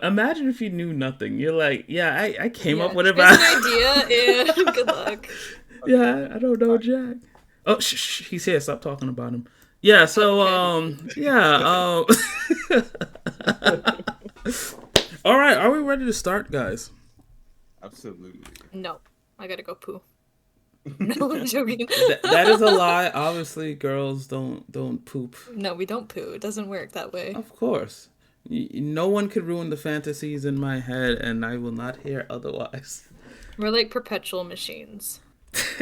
Imagine if you knew nothing. You're like, yeah, I came up with it. Here's an idea, and good luck. Yeah, I don't know Jack. Oh, he's here. Stop talking about him. Yeah, so, all right, are we ready to start, guys? Absolutely. No, I gotta go poo. No, I'm joking. That is a lie. Obviously, girls don't poop. No, we don't poo. It doesn't work that way. Of course. No one could ruin the fantasies in my head, and I will not hear otherwise. We're like perpetual machines.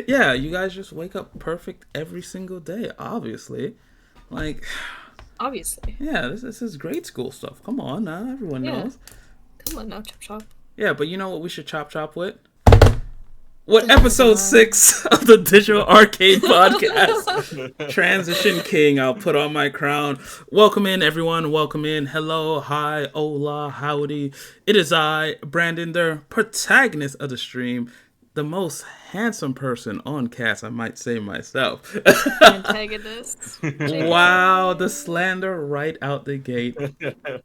Yeah, you guys just wake up perfect every single day, obviously. Like, obviously. Yeah, this is grade school stuff. Come on now, everyone knows. Come on now, chop. Yeah, but you know what we should chop with? What episode 6 of the Digital Arcade Podcast? Transition King, I'll put on my crown. Welcome in, everyone. Welcome in. Hello, hi, hola, howdy. It is I, Brandon, the protagonist of the stream. The most handsome person on cast, I might say myself. Antagonist. Wow, the slander right out the gate.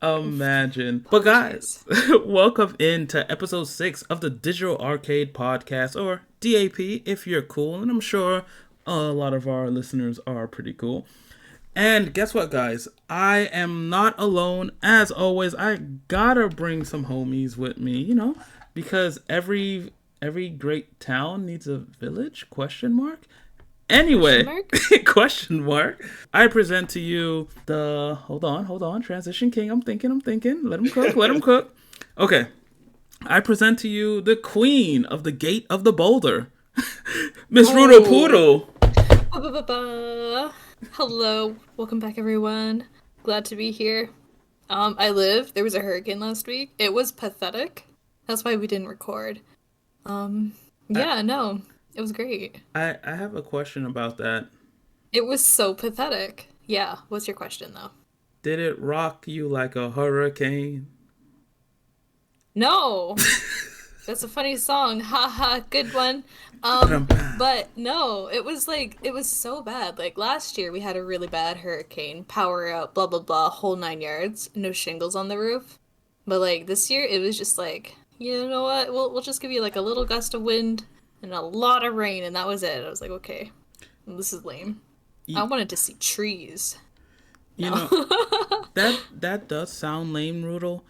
Imagine. But guys, welcome into episode 6 of the Digital Arcade Podcast, or DAP if you're cool. And I'm sure a lot of our listeners are pretty cool. And guess what, guys? I am not alone. As always, I gotta bring some homies with me, because every great town needs a village? ? Anyway, question mark. I present to you the hold on, Transition King. I'm thinking. Let him cook. Okay. I present to you the queen of the Gate of the Boulder, Miss Rudel Poodle. Hello, welcome back, everyone. Glad to be here. There was a hurricane last week. It was pathetic. That's why we didn't record. It was great. I have a question about that. It was so pathetic. Yeah, what's your question, though? Did it rock you like a hurricane? No! That's a funny song. Haha, good one. But no, it was so bad. Like, last year we had a really bad hurricane, power out, blah, blah, blah, whole 9 yards, no shingles on the roof. But, like, this year it was just like, you know what, we'll just give you like a little gust of wind and a lot of rain, and that was it. I was like, okay, this is lame. I wanted to see trees. That does sound lame, Rudel,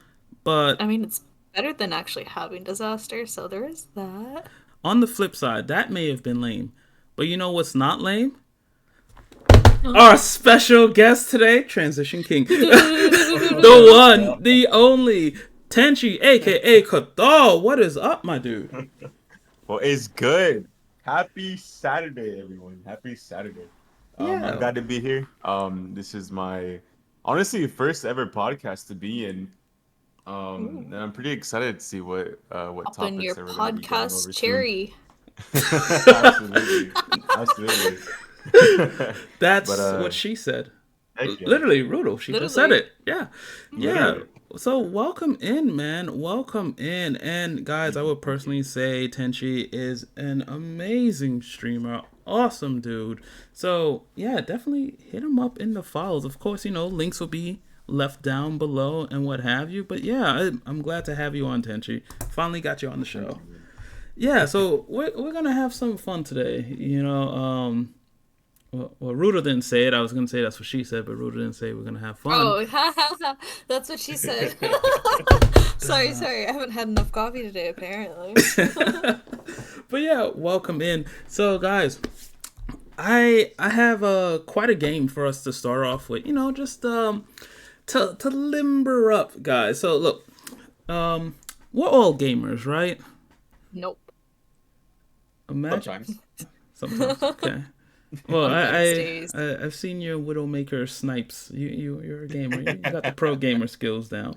but... I mean, it's better than actually having disaster, so there is that. On the flip side, that may have been lame, but you know what's not lame? Our special guest today, Transition King. The one, the only... Tenshi, a.k.a. Kathal, what is up, my dude? Well, it's good. Happy Saturday, everyone. Happy Saturday. I'm glad to be here. This is my, honestly, first ever podcast to be in. And I'm pretty excited to see what topics Open your that we're going to be going over podcast cherry. Absolutely. That's what she said. Literally, Rudel. She just said it. Yeah. So welcome in, man. Welcome in. And guys, I would personally say Tenshi is an amazing streamer. Awesome dude. So yeah, definitely hit him up in the follows. Of course, links will be left down below and what have you. But yeah, I'm glad to have you on, Tenshi. Finally got you on the show. Yeah, so we're gonna have some fun today. Well, Rudel didn't say it. I was going to say that's what she said, but Rudel didn't say we're going to have fun. Oh, that's what she said. Sorry. I haven't had enough coffee today, apparently. But yeah, welcome in. So, guys, I have quite a game for us to start off with. Just to limber up, guys. So, look, we're all gamers, right? Nope. Sometimes, okay. Well, I've seen your Widowmaker snipes. You're a gamer. You got the pro gamer skills down.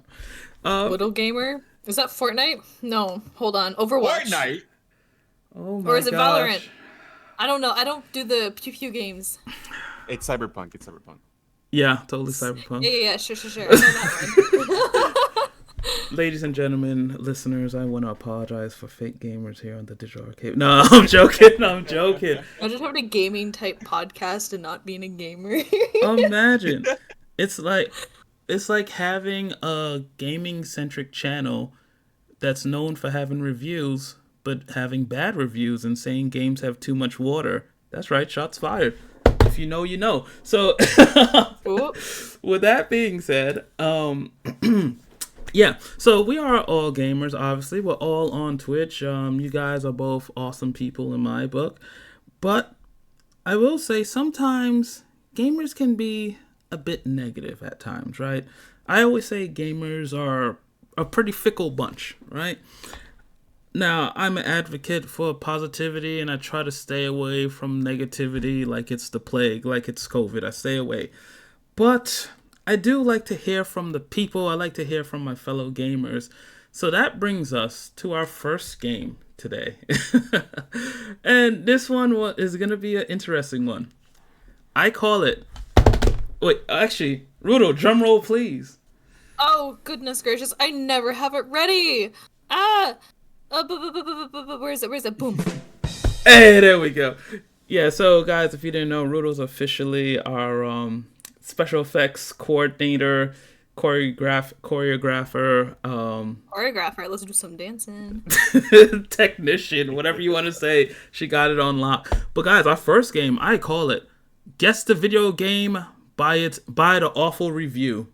Widow gamer? Is that Fortnite? No, hold on. Overwatch. Fortnite. Oh my gosh. Or is it Valorant? I don't know. I don't do the pew games. It's Cyberpunk. Yeah, totally Cyberpunk. Yeah. Sure. I know that one. Ladies and gentlemen, listeners, I want to apologize for fake gamers here on the Digital Arcade. No, I'm joking. I just having a gaming type podcast and not being a gamer. Imagine. It's like it's like having a gaming centric channel that's known for having reviews, but having bad reviews and saying games have too much water. That's right, shots fired. If you know, you know. So, with that being said, yeah. So we are all gamers. Obviously, we're all on Twitch. You guys are both awesome people in my book, but I will say sometimes gamers can be a bit negative at times, right? I always say gamers are a pretty fickle bunch, right? Now, I'm an advocate for positivity, and I try to stay away from negativity like it's the plague, like it's COVID. I stay away. But I do like to hear from the people. I like to hear from my fellow gamers. So that brings us to our first game today. And this one is going to be an interesting one. I call it... Wait, actually, Rudel, drum roll, please. Oh, goodness gracious. I never have it ready. Where is it? Boom. Hey, there we go. Yeah, so guys, if you didn't know, Rudel's officially our special effects coordinator, choreographer. Choreographer, let's do some dancing. Technician, whatever you want to say. She got it on lock. But guys, our first game, I call it Guess the Video Game by the Awful Review.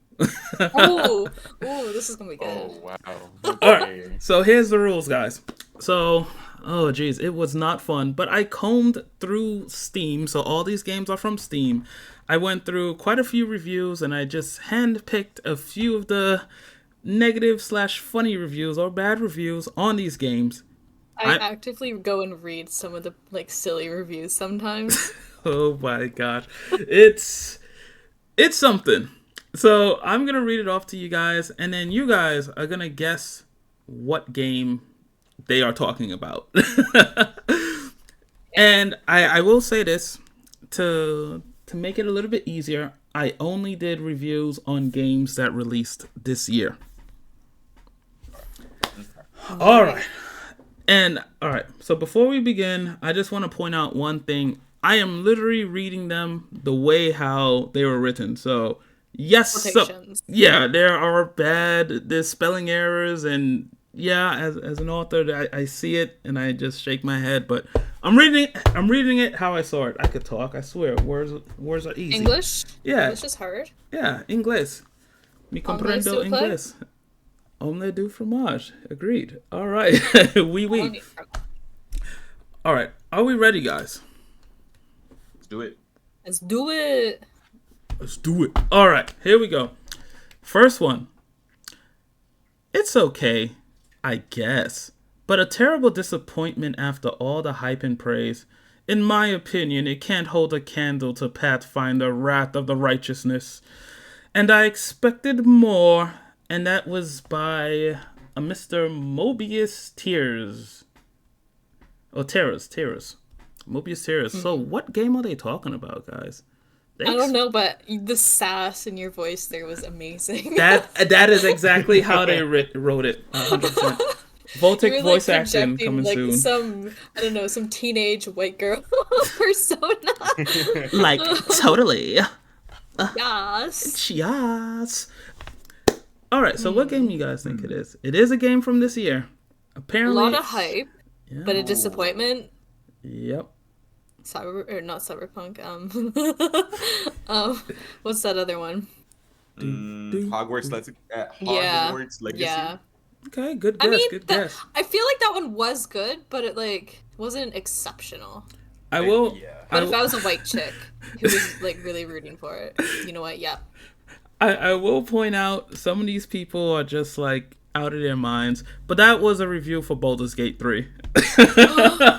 Ooh, this is gonna be good. Oh, wow. Okay. All right, so here's the rules, guys. So, oh geez, it was not fun, but I combed through Steam, so all these games are from Steam. I went through quite a few reviews, and I just handpicked a few of the negative/funny reviews or bad reviews on these games. I actively go and read some of the silly reviews sometimes. Oh my gosh, it's something. So I'm going to read it off to you guys, and then you guys are going to guess what game they are talking about. And I will say this, to make it a little bit easier, I only did reviews on games that released this year. All right. So before we begin, I just want to point out one thing. I am literally reading them the way how they were written. So... yes, there are there's spelling errors, and as an author, I see it and I just shake my head. But I'm reading it how I saw it. I could talk. I swear, words are easy. English. Yeah. English is hard. Yeah, English. Mi comprendo English. Omelette du fromage. Agreed. All right. Oui. All right. Are we ready, guys? Let's do it. Let's do it. All right, here we go. First one. It's okay, I guess, but a terrible disappointment after all the hype and praise. In my opinion, it can't hold a candle to Pathfinder Wrath of the Righteousness. And I expected more, and that was by a Mr. Mobius Tears. Oh, Terrors. Mobius Tears. So what game are they talking about, guys? I don't know, but the sass in your voice there was amazing. That is exactly how they wrote it. 100%. Voltic voice acting coming soon. Some teenage white girl persona. Totally. Yes. All right, so what game do you guys think it is? It is a game from this year. Apparently, a lot of hype, but a disappointment. Yep. Not Cyberpunk. What's that other one? Hogwarts Legacy. Yeah. Okay, good guess. I feel like that one was good, but it wasn't exceptional. I will. But if I was a white chick who was really rooting for it, you know what? Yeah. I will point out some of these people are just out of their minds, but that was a review for Baldur's Gate 3.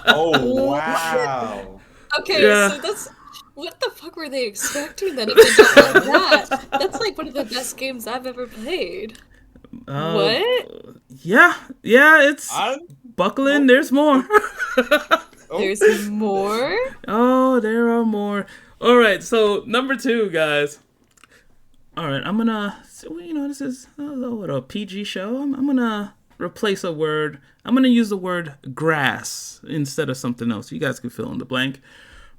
Oh wow. Okay, so that's... what the fuck were they expecting then if they don't like that? That's one of the best games I've ever played. What? Yeah, it's... buckle in, there's more. There's more? Oh, there are more. Alright, so number 2, guys. Alright, I'm gonna... this is a PG show. I'm gonna replace a word. I'm gonna use the word grass instead of something else. You guys can fill in the blank.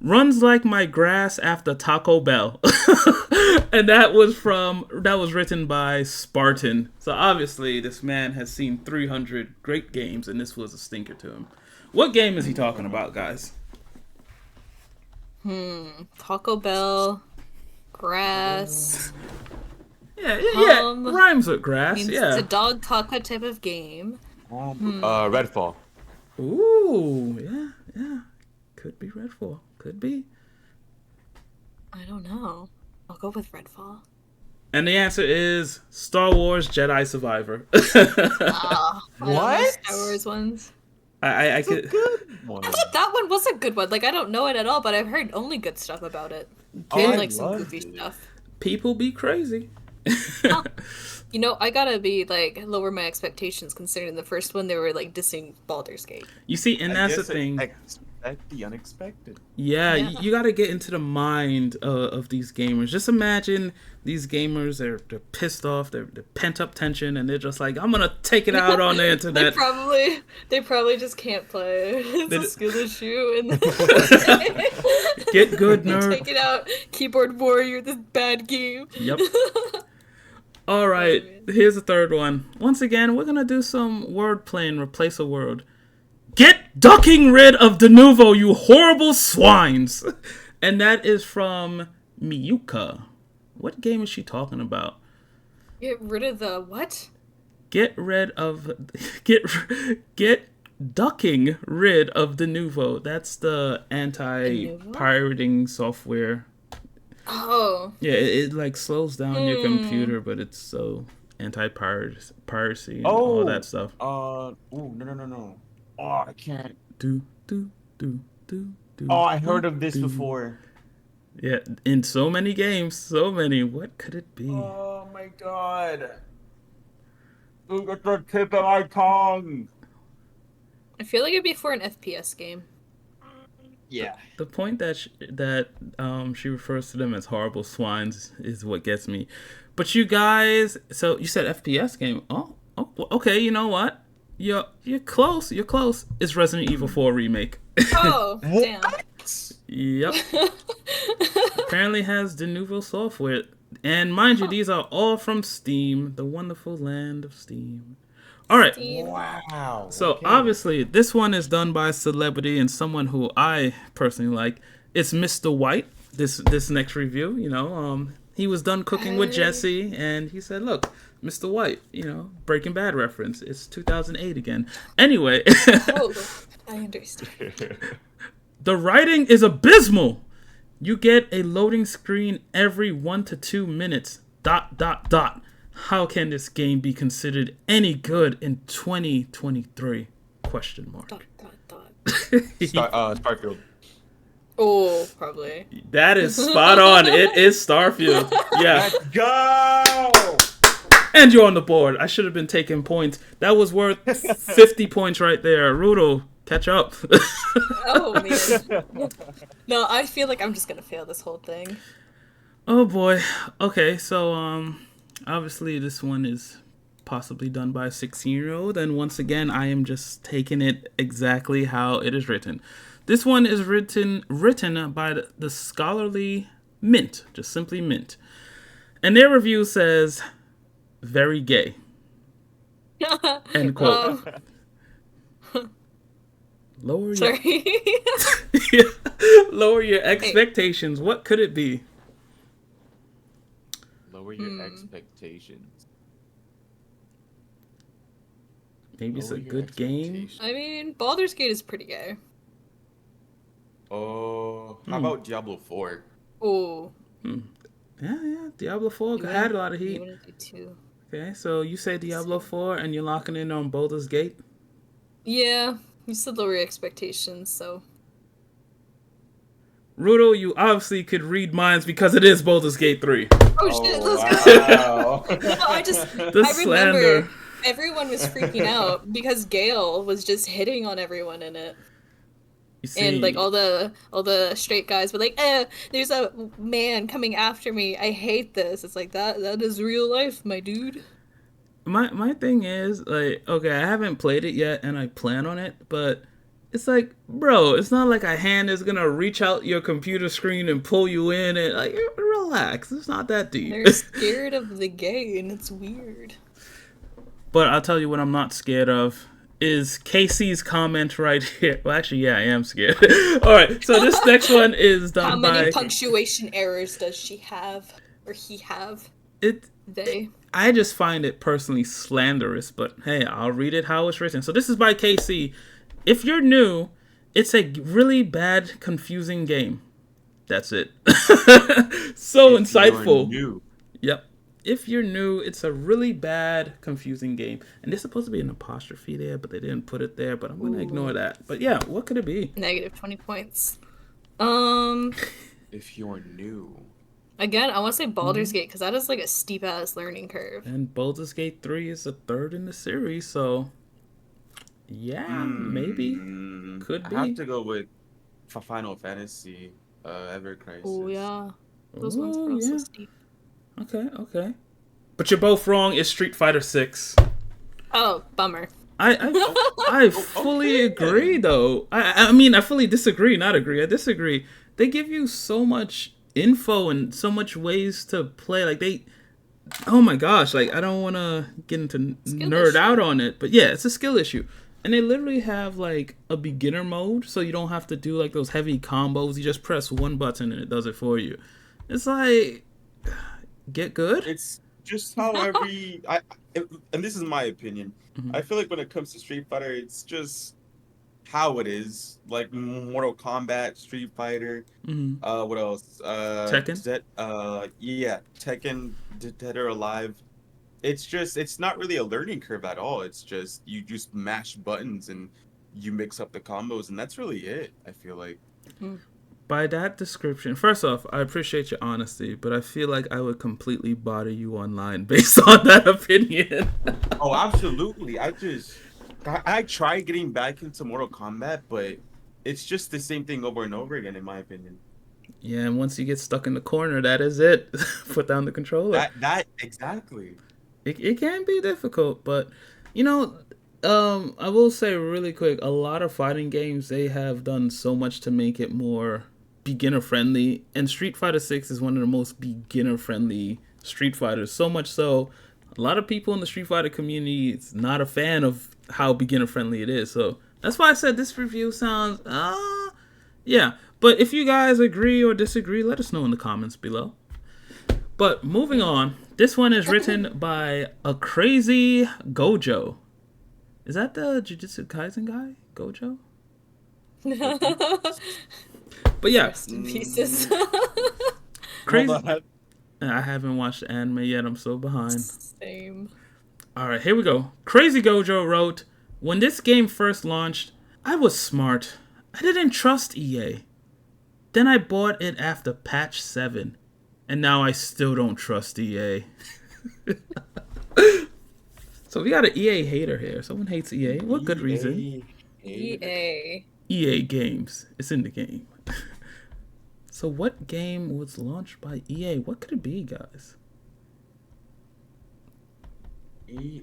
Runs like my grass after Taco Bell. And that was written by Spartan. So obviously this man has seen 300 great games and this was a stinker to him. What game is he talking about, guys? Taco Bell, grass. Yeah. Rhymes with grass. Means yeah. It's a dog taco type of game. Redfall. Ooh, yeah. Could be Redfall. Could be. I don't know. I'll go with Redfall. And the answer is Star Wars Jedi Survivor. What? Star Wars ones. I could. I thought that one was a good one. Like, I don't know it at all, but I've heard only good stuff about it. I Like some goofy stuff. People be crazy. You know, I gotta be like lower my expectations considering the first one they were like dissing Baldur's Gate. You see, and that's the thing. Expect the unexpected. Yeah, you got to get into the mind of these gamers. Just imagine these gamers, they're pissed off, they're pent up tension, and they're just like, I'm gonna take it out on the internet. they probably just can't play. It's a skill issue, and get good, nerd. Take it out, keyboard warrior. This bad game. Yep. All right, here's the third one. Once again, we're gonna do some wordplay and replace a word. Get ducking rid of Denuvo, you horrible swines! And that is from Miyuka. What game is she talking about? Get rid of the what? Get ducking rid of Denuvo. That's the anti-pirating software. Oh. Yeah, it like slows down your computer, but it's so anti-piracy and all that stuff. No. Oh, I can't. Do. Oh, I heard of this before. Yeah, in so many games, so many. What could it be? Oh my god. Look at the tip of my tongue. I feel like it'd be for an FPS game. Yeah. The point that she refers to them as horrible swines is what gets me. But you guys, so you said FPS game. Oh, okay. You know what? You're close. You're close. It's Resident Evil 4 remake. Oh, damn. Yep. Apparently has Denuvo software. And mind you, these are all from Steam, the wonderful land of Steam. All right. Wow. So obviously, this one is done by a celebrity and someone who I personally like. It's Mr. White. This next review, he was done cooking with Jesse, and he said, "Look, Mr. White, Breaking Bad reference. It's 2008 again." Anyway. Oh, I understand. The writing is abysmal. You get a loading screen every 1 to 2 minutes. ... How can this game be considered any good in 2023? ? Starfield. Oh, probably. That is spot on. It is Starfield. Yeah. Let's go! And you're on the board. I should have been taking points. That was worth 50 points right there. Rudel, catch up. Oh, man. No, I feel like I'm just going to fail this whole thing. Oh, boy. Okay, so, obviously this one is possibly done by a 16-year-old. And once again, I am just taking it exactly how it is written. This one is written by the scholarly Mint, just simply Mint. And their review says, very gay. End quote. Lower your expectations. What could it be? Lower your expectations. Maybe it's a good game. I mean, Baldur's Gate is pretty gay. Oh, how about Diablo 4? Oh. Yeah, Diablo 4 had a lot of heat. Okay, so you say Diablo 4 and you're locking in on Baldur's Gate? Yeah, you said lower your expectations, so. Rudel, you obviously could read minds because it is Baldur's Gate 3. Oh shit, let's go! Wow. No, I remember everyone was freaking out because Gale was just hitting on everyone in it. See, and like all the straight guys were like, there's a man coming after me. I hate this. It's like that is real life, my dude. My thing is, like, okay, I haven't played it yet and I plan on it, but It's like, bro, it's not like a hand is gonna reach out your computer screen and pull you in and like, relax. It's not that deep. They're scared of the gay, and it's weird. But I'll tell you what I'm not scared of is Casey's comment right here. Well, actually, yeah, I am scared. All right, so this next one is done How many by... punctuation errors does she have? Or he have? They. I just find it personally slanderous, but hey, I'll read it how it's written. So this is by KC. If you're new, it's a really bad, confusing game. That's it. So if insightful. New. Yep. If you're new, it's a really bad, confusing game. And there's supposed to be an apostrophe there, but they didn't put it there. But I'm going to ignore that. But yeah, what could it be? Negative 20 points. If you're new. Again, I want to say Baldur's Gate, because that is like a steep-ass learning curve. And Baldur's Gate 3 is the third in the series, so... Yeah, maybe. Could be. I have to go with Final Fantasy, Ever Crisis. Oh, yeah. Those ones are also steep. Okay. But you're both wrong. It's Street Fighter 6. Oh, bummer. I fully agree, though. I mean, I fully disagree. Not agree. I disagree. They give you so much info and so much ways to play. Like, they... Oh, my gosh. Like, I don't want to get into nerd out on it. But, yeah, it's a skill issue. And they literally have, like, a beginner mode, so you don't have to do, like, those heavy combos. You just press one button and it does it for you. It's like, get good? It's just how and this is my opinion. Mm-hmm. I feel like when it comes to Street Fighter, it's just how it is. Like, Mortal Kombat, Street Fighter, what else? Tekken? Yeah, Tekken, Dead or Alive. It's not really a learning curve at all. It's just you just mash buttons and you mix up the combos, and that's really it, I feel like. By that description, first off, I appreciate your honesty, but I feel like I would completely bother you online based on that opinion. Oh, absolutely. I tried getting back into Mortal Kombat, but it's just the same thing over and over again, in my opinion. Yeah, and once you get stuck in the corner, that is it. Put down the controller. That exactly. It can be difficult, but you know, I will say really quick, a lot of fighting games, they have done so much to make it more beginner friendly, and Street Fighter 6 is one of the most beginner friendly Street Fighters. So much so, a lot of people in the Street Fighter community is not a fan of how beginner friendly it is. So that's why I said this review sounds yeah. But if you guys agree or disagree, let us know in the comments below. But moving on, this one is written by a crazy Gojo. Is that the Jujutsu Kaisen guy? Gojo? But yeah. Rest in pieces. Crazy. I haven't watched the anime yet. I'm so behind. Same. Alright, here we go. Crazy Gojo wrote, when this game first launched, I was smart. I didn't trust EA. Then I bought it after patch 7. And now I still don't trust EA. So we got an EA hater here. Someone hates EA. What good reason? EA. EA Games. It's in the game. So what game was launched by EA? What could it be, guys? EA.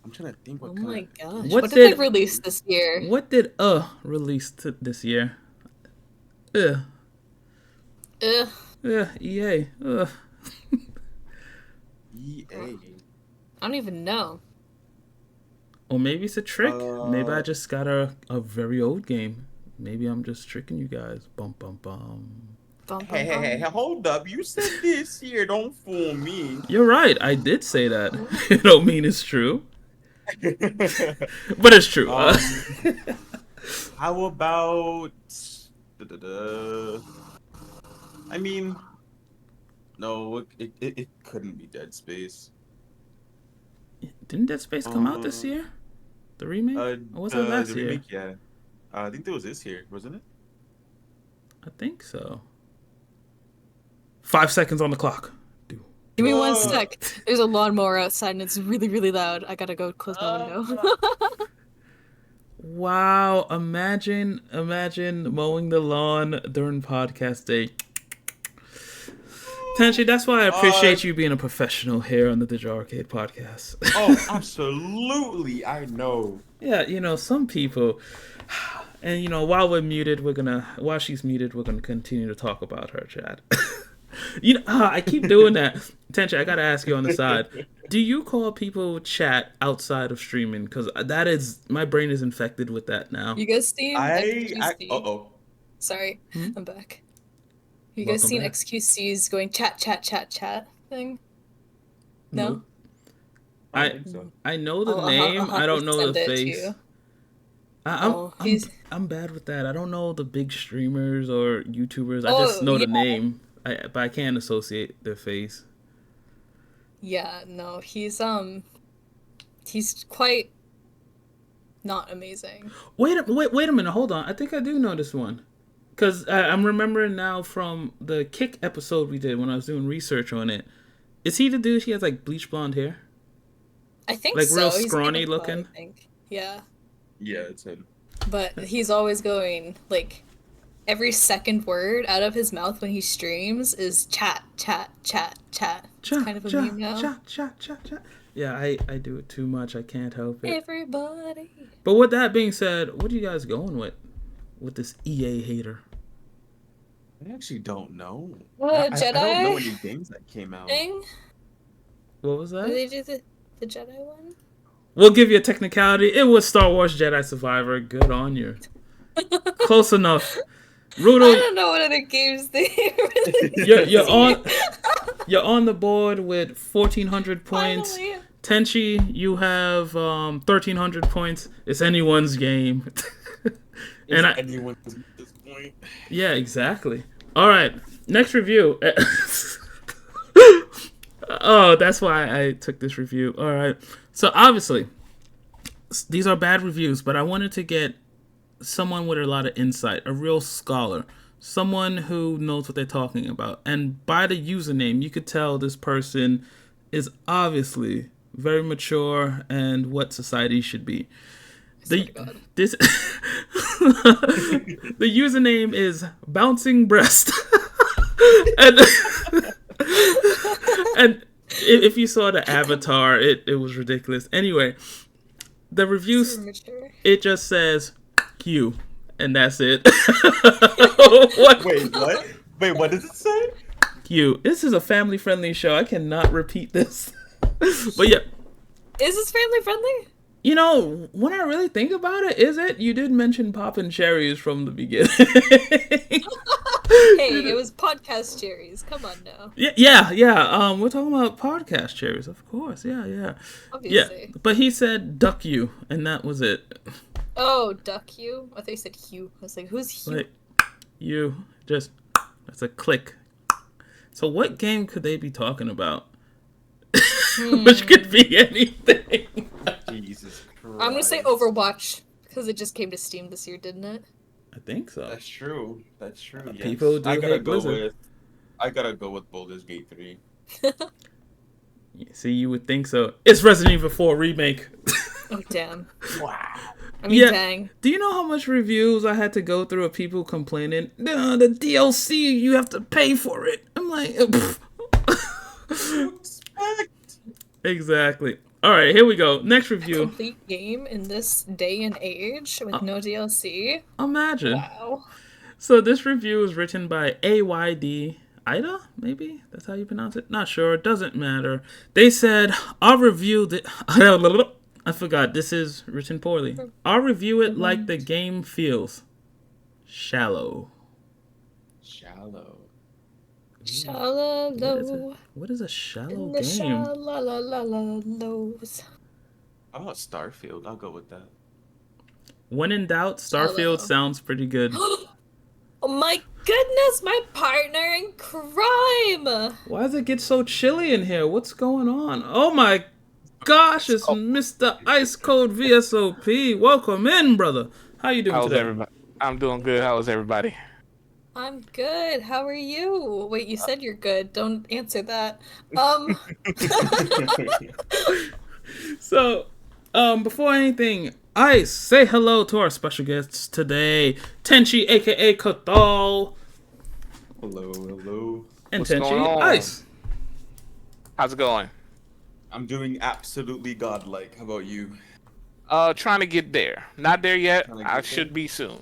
I'm trying to think what kind. Oh my gosh. What did they release this year? What did release this year? EA. EA. I don't even know. Or maybe it's a trick. Maybe I just got a very old game. Maybe I'm just tricking you guys. Bum, bum, bum. Hey, hold up. You said this year. Don't fool me. You're right. I did say that. You don't mean it's true. But it's true. How about... I mean... No, it couldn't be Dead Space. Didn't Dead Space come out this year? The remake? Or was it last year? Remake, yeah. I think that was this year, wasn't it? I think so. 5 seconds on the clock. Give me 1 sec. There's a lawnmower outside and it's really, really loud. I gotta go close my window. Wow. Imagine mowing the lawn during podcast day. Tenshi, that's why I appreciate you being a professional here on the Digital Arcade Podcast. Oh, absolutely. I know. Yeah, some people, and while she's muted, we're gonna continue to talk about her, Chad. I keep doing that. Tenshi, I gotta ask you on the side. Do you call people chat outside of streaming? Because my brain is infected with that now. You guys seen? Sorry, I'm back. You guys seen XQC's going chat thing? No. Nope. I know the name. I don't know the face. I'm bad with that. I don't know the big streamers or YouTubers. I just know the name, but I can't associate their face. Yeah, no, he's quite not amazing. Wait a minute. Hold on. I think I do know this one. Because I'm remembering now from the Kick episode we did when I was doing research on it. Is he the dude? He has like bleach blonde hair? I think like so. Real scrawny looking? I think. Yeah. Yeah, it's him. But he's always going, like, every second word out of his mouth when he streams is chat. It's kind of a meme now. Chat. Yeah, I do it too much. I can't help it. Everybody. But with that being said, what are you guys going with this EA hater? I actually don't know. Jedi? I don't know any games that came out. What was that? Did they do the Jedi one? We'll give you a technicality. It was Star Wars Jedi Survivor. Good on you. Close enough. Rudel, I don't know what other games they you're on the board with 1,400 points. Finally. Tenshi, you have 1,300 points. It's anyone's game. Anyone's at this point. Yeah, exactly. All right, next review. Oh, that's why I took this review. All right. So obviously, these are bad reviews, but I wanted to get someone with a lot of insight, a real scholar, someone who knows what they're talking about. And by the username, you could tell this person is obviously very mature and what society should be. The username is Bouncing Breast. and if you saw the avatar, it was ridiculous. Anyway, the reviews, it just says Q, and that's it. Wait, what does it say? Q. This is a family-friendly show. I cannot repeat this. But yeah. Is this family-friendly? When I really think about it, is it? You did mention popping cherries from the beginning. Hey, it was podcast cherries. Come on now. Yeah. We're talking about podcast cherries, of course. Yeah. Obviously. Yeah, but he said duck you, and that was it. Oh, duck you? I thought you said Hugh. I was like, who's Hugh? Like, you just, that's a click. So what game could they be talking about? Which could be anything. Jesus Christ. I'm gonna say Overwatch because it just came to Steam this year, didn't it? I think so. That's true. Yes. People do hate Blizzard. I gotta go with Baldur's Gate 3. See, you would think so. It's Resident Evil 4 remake. Oh damn! Wow. I mean, dang. Do you know how much reviews I had to go through of people complaining? No, the DLC, you have to pay for it. I'm like, exactly. All right, here we go. Next review. A complete game in this day and age with no DLC. Imagine. Wow. So this review is written by AYD Ida, maybe? That's how you pronounce it? Not sure. Doesn't matter. They said, I'll review the... I forgot. This is written poorly. I'll review it like the game feels. Shallow. Shallow. What is a shallow the game? Shallows. How about Starfield? I'll go with that. When in doubt, Starfield sounds pretty good. Oh my goodness, my partner in crime! Why does it get so chilly in here? What's going on? Oh my gosh, it's Mr. Ice Cold VSOP. Welcome in, brother. How you doing today? Everybody? I'm doing good. How is everybody? I'm good. How are you? Wait, you said you're good. Don't answer that. So, before anything, Ice, say hello to our special guests today. Tenshi, aka Kathal. Hello. And What's going Tenshi, on? Ice. How's it going? I'm doing absolutely godlike. How about you? Trying to get there. Not there yet. Trying to I get should be soon.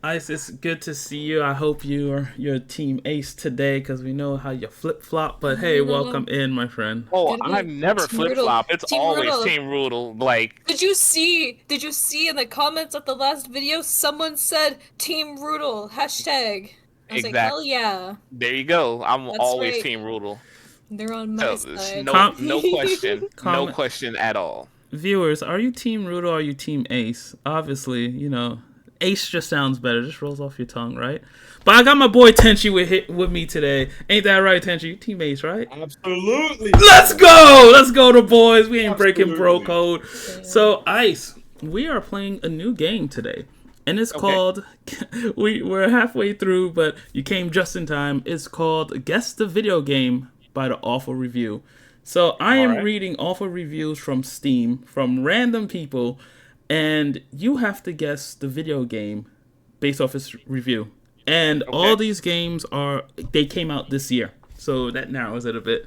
Ice, it's good to see you. I hope you're Team Ace today because we know how you flip flop. But hey, welcome in, my friend. Oh, Gotta be I've never Team flip flop. Rudel. It's Team always Rudel. Team Rudel. Like, Did you see in the comments of the last video someone said Team Rudel hashtag? I was like, hell yeah. there you go. I'm That's always right. Team Rudel. They're on my So, side. no question. No Comment. question at all. Viewers, are you Team Rudel or are you Team Ace? Obviously, Ace just sounds better. Just rolls off your tongue, right? But I got my boy Tenshi with me today. Ain't that right, Tenshi? You Team Ace, right? Absolutely. Let's go! Let's go, the boys. We ain't breaking bro Absolutely. code. So, Ice, we are playing a new game today. And it's called, we're halfway through, but you came just in time. It's called Guess the Video Game by the Awful Review. So I am reading awful reviews from Steam, from random people, and you have to guess the video game based off its review. And all these games they came out this year. So that narrows it a bit.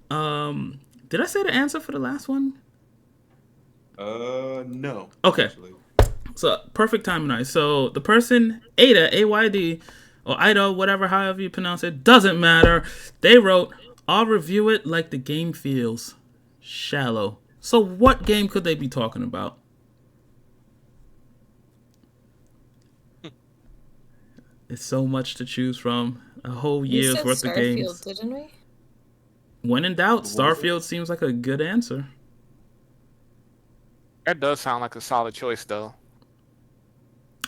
Did I say the answer for the last one? No. Okay. Actually. So, perfect timing, Ice. So, the person, Ada, A-Y-D, or Ida, whatever, however you pronounce it, doesn't matter. They wrote, I'll review it like the game feels. Shallow. So, what game could they be talking about? It's so much to choose from. A whole year's worth of games. Didn't we? When in doubt, Starfield seems like a good answer. That does sound like a solid choice, though.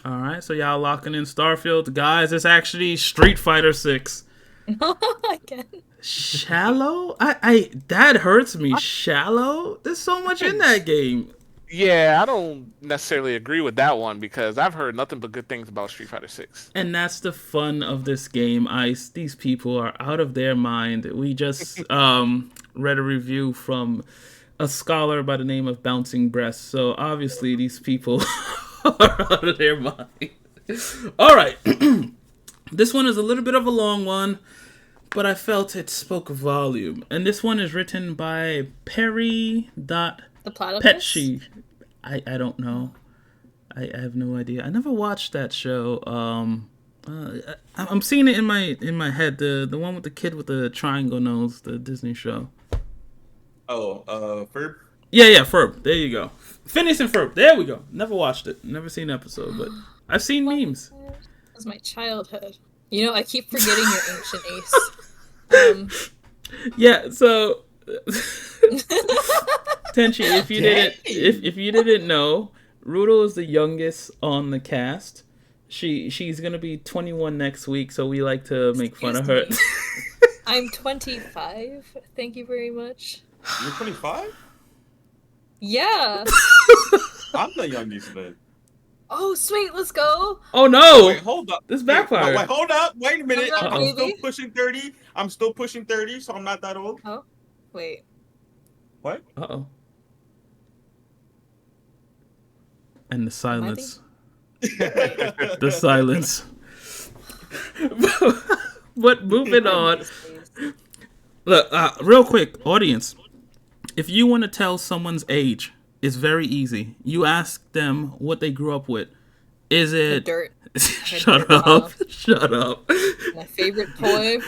All right, so y'all locking in Starfield. Guys, it's actually Street Fighter 6. Again. Shallow? That hurts me. Shallow? There's so much in that game. Yeah, I don't necessarily agree with that one because I've heard nothing but good things about Street Fighter 6. And that's the fun of this game, Ice. These people are out of their mind. We just read a review from a scholar by the name of Bouncing Breast. So obviously these people are out of their mind. All right. This one is a little bit of a long one, but I felt it spoke volume. And this one is written by Perry. The platypus? Petshi. I don't know. I have no idea. I never watched that show. I'm seeing it in my head. The one with the kid with the triangle nose, the Disney show. Ferb? Yeah, Ferb. There you go. Phineas and Ferb. There we go. Never watched it. Never seen an episode, but I've seen memes. That was my childhood. I keep forgetting your ancient ace. Yeah, so Tenshi, if you didn't know, Rudel is the youngest on the cast. She's gonna be 21 next week, so we like to make fun of her. I'm 25. Thank you very much. You're 25? Yeah. I'm the youngest then. Oh, sweet. Let's go. Oh no! Wait, hold up. This backfired. Wait, hold up. Wait a minute. Hold up, I'm still baby. pushing 30. I'm still pushing 30, so I'm not that old. Oh, wait. What? Uh-oh. And the silence. The silence. But moving on. Look, real quick, audience. If you want to tell someone's age, it's very easy. You ask them what they grew up with. Is it... Dirt. Shut up. Shut up. My favorite poem.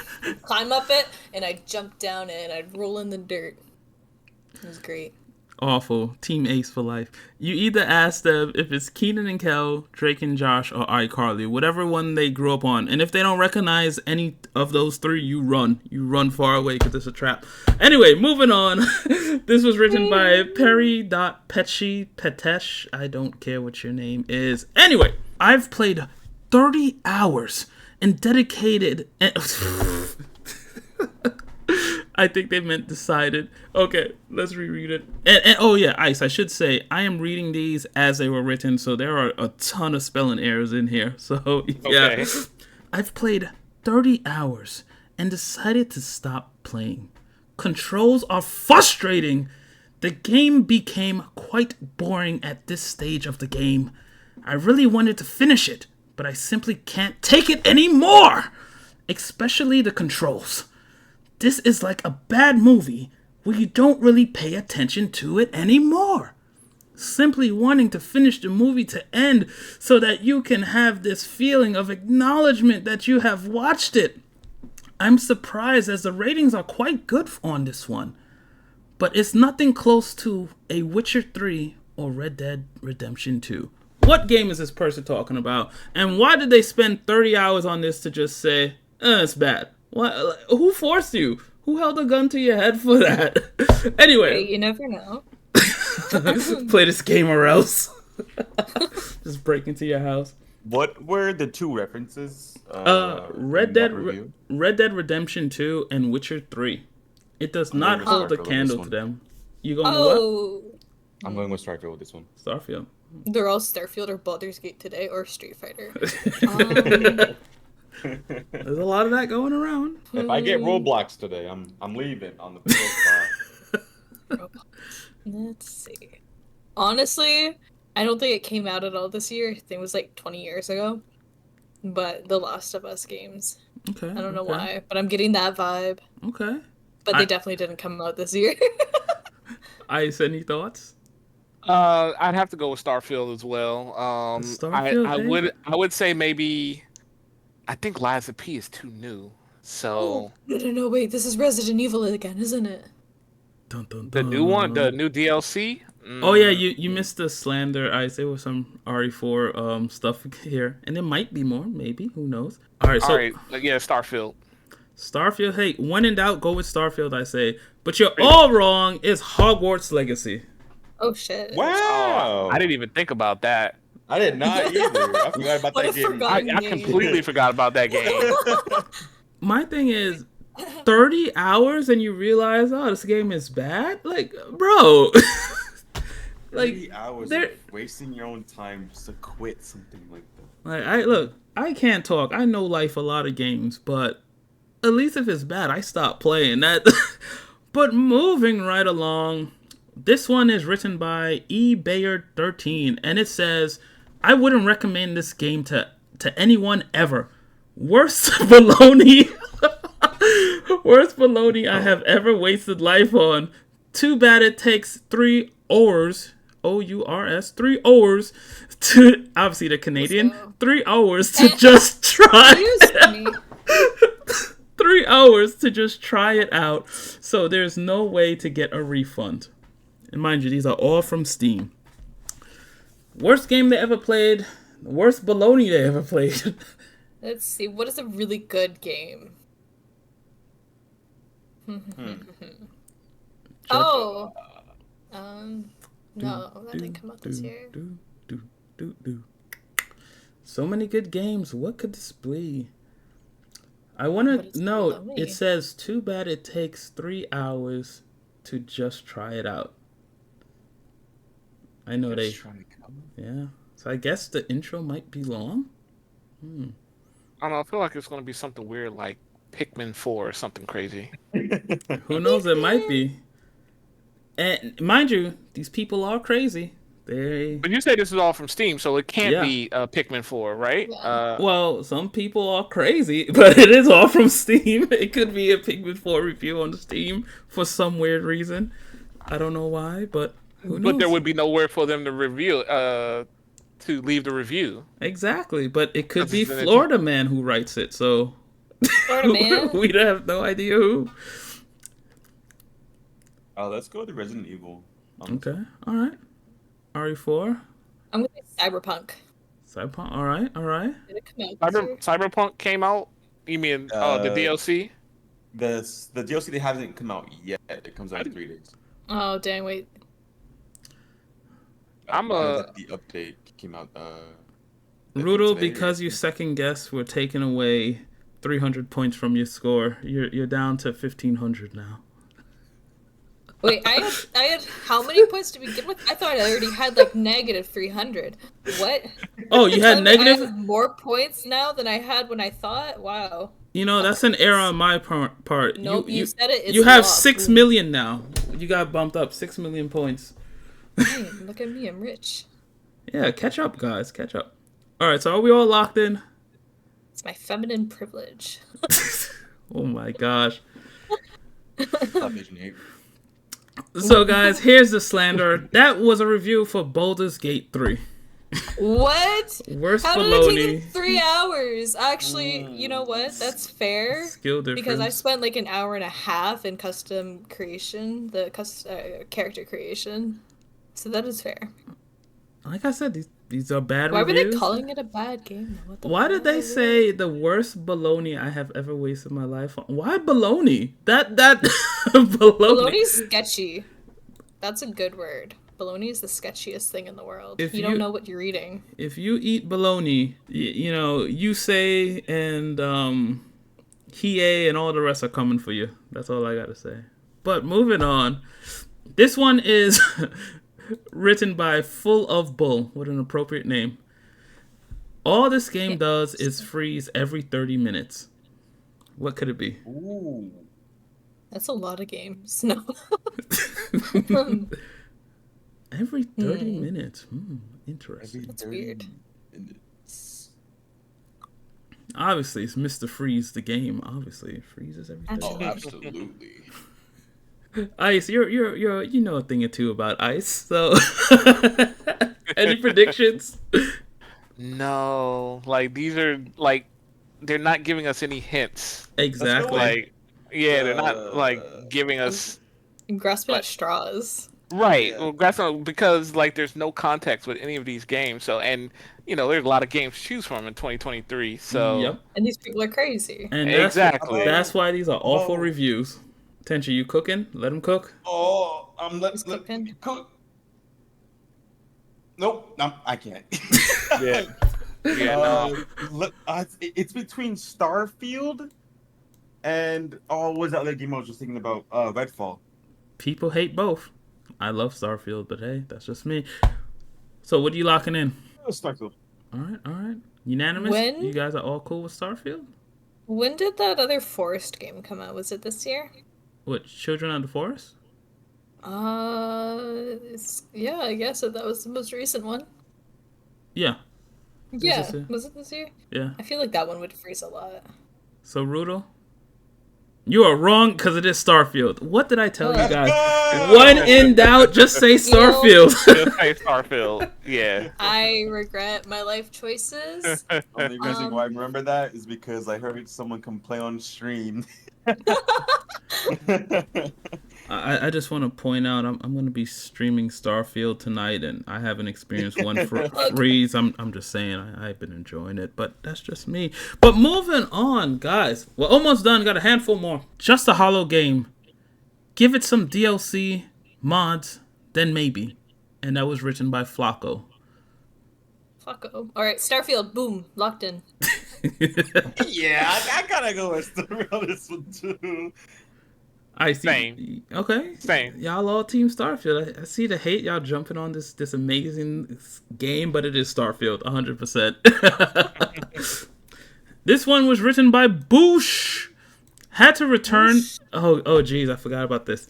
Climb up it, and I'd jump down it, and I'd roll in the dirt. It was great. Awful. Team Ace for life. You either ask them if it's Keenan and Kel, Drake and Josh, or iCarly, whatever one they grew up on. And if they don't recognize any of those three, you run. You run far away because it's a trap. Anyway, moving on. This was written by Petesh. I don't care what your name is. Anyway, I've played 30 hours and dedicated... I think they meant decided. Okay, let's reread it. And oh yeah, Ice, I should say, I am reading these as they were written, so there are a ton of spelling errors in here. So yeah. Okay. I've played 30 hours and decided to stop playing. Controls are frustrating. The game became quite boring at this stage of the game. I really wanted to finish it, but I simply can't take it anymore. especially the controls. This is like a bad movie where you don't really pay attention to it anymore. Simply wanting to finish the movie to end so that you can have this feeling of acknowledgement that you have watched it. I'm surprised as the ratings are quite good on this one. But it's nothing close to a Witcher 3 or Red Dead Redemption 2. What game is this person talking about? And why did they spend 30 hours on this to just say, it's bad? What? Who forced you? Who held a gun to your head for that? Anyway. You never know. Play this game or else. Just break into your house. What were the two references? Red Dead Redemption 2 and Witcher 3. It does not hold a candle to them. You going to what? I'm going with Starfield with this one. Starfield. They're all Starfield or Baldur's Gate today or Street Fighter. There's a lot of that going around. If I get Roblox today, I'm leaving on the PS5. Let's see. Honestly, I don't think it came out at all this year. I think it was like 20 years ago. But the Last of Us games. Okay. I don't know why, but I'm getting that vibe. Okay. But they definitely didn't come out this year. Ice, any thoughts? I'd have to go with Starfield as well. Starfield, I would say maybe. I think Lies of P is too new. So. No, wait. This is Resident Evil again, isn't it? Dun, dun, dun. The new one, the new DLC. Oh yeah, you missed the slander. Ice. There was some RE4 stuff here, and there might be more. Maybe, who knows? All right, yeah, Starfield. Starfield. Hey, when in doubt, go with Starfield. I say, but you're all wrong. It's Hogwarts Legacy. Oh shit! Wow, I didn't even think about that. I did not either. I forgot about that game. I completely forgot about that game. My thing is, 30 hours and you realize, this game is bad? Like, bro. 30 hours of wasting your own time just to quit something like that. Like, I can't talk. I know life a lot of games, but at least if it's bad, I stop playing that. But moving right along, this one is written by eBayard13, and it says, I wouldn't recommend this game to anyone ever. Worst baloney. Worst baloney I have ever wasted life on. Too bad it takes 3 hours, O-U-R-S, 3 hours to, obviously the Canadian, 3 hours to just try it. 3 hours to just try it out. So there's no way to get a refund. And mind you, these are all from Steam. Worst game they ever played. Worst baloney they ever played. Let's see. What is a really good game? No, that didn't come out this year. So many good games. What could this be? I want to know. It says, too bad it takes 3 hours to just try it out. I know yeah. So I guess the intro might be long. I don't know. I feel like it's going to be something weird like Pikmin 4 or something crazy. Who knows? It might be. And mind you, these people are crazy. But you say this is all from Steam, so it can't be Pikmin 4, right? Yeah. Well, some people are crazy, but it is all from Steam. It could be a Pikmin 4 review on Steam for some weird reason. I don't know why, but who knows? But there would be nowhere for them to review, to leave the review. Exactly, but it could be Florida Man who writes it, so Florida Man? We'd have no idea who. Let's go to Resident Evil. Okay, all right. RE4. I'm gonna say Cyberpunk. Cyberpunk, all right. Did it come out this year? Cyberpunk came out? You mean the DLC? The DLC that hasn't come out yet. It comes out in 3 days. Oh dang! Wait. The update came out. Rudel, because you second guess, we're taking away 300 points from your score. You're down to 1,500 now. Wait, I had how many points to begin with? I thought I already had like negative 300. What? Oh, you had negative? I have more points now than I had when I thought. Wow. You know, that's an error on my part. Nope, you said it. It's you have lost. 6 million now. You got bumped up 6 million points. Dang, look at me, I'm rich. Yeah, catch up, guys. Catch up. All right, so are we all locked in? It's my feminine privilege. Oh my gosh. Stop Asian hate. So guys, here's the slander. That was a review for Baldur's Gate 3. What? Worst How did it take baloney. them 3 hours? Actually, you know what? That's fair. Skill difference. Because I spent like an hour and a half in custom creation, character creation. So that is fair. Like I said, these are bad Why reviews. were they calling it a bad game? Why did they say the worst baloney I have ever wasted my life on? Why baloney? That baloney. Baloney's sketchy. That's a good word. Baloney is the sketchiest thing in the world. You don't know what you're eating. If you eat baloney, you say and Hiei and all the rest are coming for you. That's all I gotta say. But moving on, this one is written by Full of Bull. What an appropriate name. All this game does is freeze every 30 minutes. What could it be? Ooh. That's a lot of games. No. Every 30 minutes. Interesting. That's weird. Obviously, it's Mr. Freeze, the game. Obviously, it freezes every 30 Oh, minutes. absolutely. Ice, you're you know a thing or two about Ice. So, any predictions? No, like these are like they're not giving us any hints. Exactly. Like, yeah, they're not like giving us I'm grasping at straws. right. Yeah. Well, that's not, because like there's no context with any of these games. So, and there's a lot of games to choose from in 2023. So, Yep. And these people are crazy. And Exactly. That's why these are awful reviews. Tenshi, you cooking? Let him cook. Oh, let cooking? cook. Nope, I can't. yeah, yeah. No. It's between Starfield and what was that other game I was just thinking about? Redfall. People hate both. I love Starfield, but hey, that's just me. So, what are you locking in? Starfield. All right. Unanimous? When? You guys are all cool with Starfield? When did that other Forest game come out? Was it this year? What, Children of the Forest? Yeah, I guess that was the most recent one. Yeah. Yeah, this year? was it this year? Yeah. I feel like that one would freeze a lot. So, Rudel? You are wrong because it is Starfield. What did I tell you guys? When in doubt, just say Starfield. Just say Starfield. Yeah. I regret my life choices. Only reason why I remember that is because I heard someone complain on stream. I just want to point out I'm going to be streaming Starfield tonight, and I haven't experienced one freeze. I'm just saying I've been enjoying it, but that's just me. But moving on, guys, we're almost done. Got a handful more. Just a hollow game. Give it some DLC, mods, then maybe. And that was written by Flacco. Flacco. All right, Starfield. Boom, locked in. Yeah, I gotta go with story on this one too. I see. Same. Okay. Same. Y'all all Team Starfield. I see the hate. Y'all jumping on this amazing game, but it is Starfield, 100%. This one was written by Boosh. Had to return. Oh, geez, I forgot about this.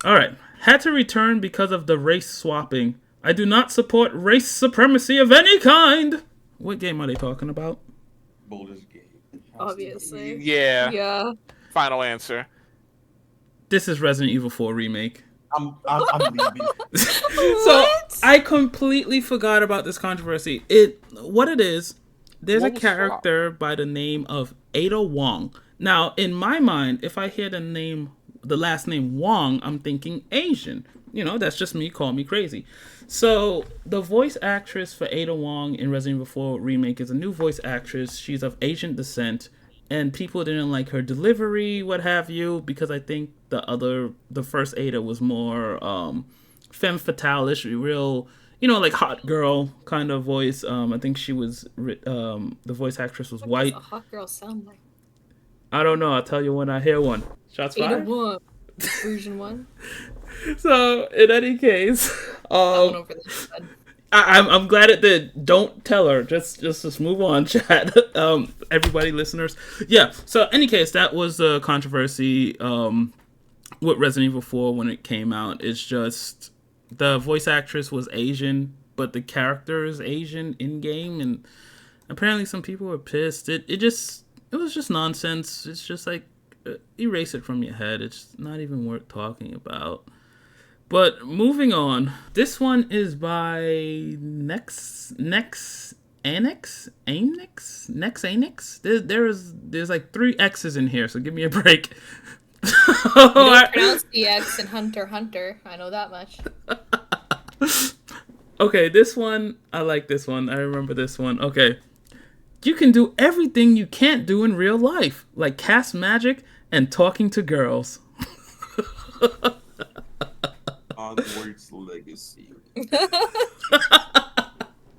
All right. Had to return because of the race swapping. I do not support race supremacy of any kind. What game are they talking about? Baldur's Gate. Obviously. Yeah. Yeah. Final answer. This is Resident Evil 4 Remake. I'm leaving. So I completely forgot about this controversy. What it is, there's a character by the name of Ada Wong. Now, in my mind, if I hear the last name Wong, I'm thinking Asian. That's just me. Call me crazy. So the voice actress for Ada Wong in Resident Evil 4 Remake is a new voice actress. She's of Asian descent. And people didn't like her delivery, what have you, because I think the first Ada was more femme fatale-ish, real, like hot girl kind of voice. I think she was, the voice actress was white. What does a hot girl sound like? I don't know. I'll tell you when I hear one. Shots Ada fired? Wong. Version 1. So, in any case, That one over there. I'm glad it did. Don't tell her. Just move on, chat. Everybody, listeners. Yeah. So, in any case, that was a controversy with Resident Evil 4 when it came out. It's just the voice actress was Asian, but the character is Asian in game, and Apparently, some people were pissed. It was just nonsense. It's just like erase it from your head. It's not even worth talking about. But moving on, this one is by Nex Annex. There's like 3 X's in here, so give me a break. You don't pronounce the X in Hunter x Hunter. I know that much. Okay, this one, I like this one. I remember this one. Okay. You can do everything you can't do in real life, like cast magic and talking to girls. Hogwarts Legacy.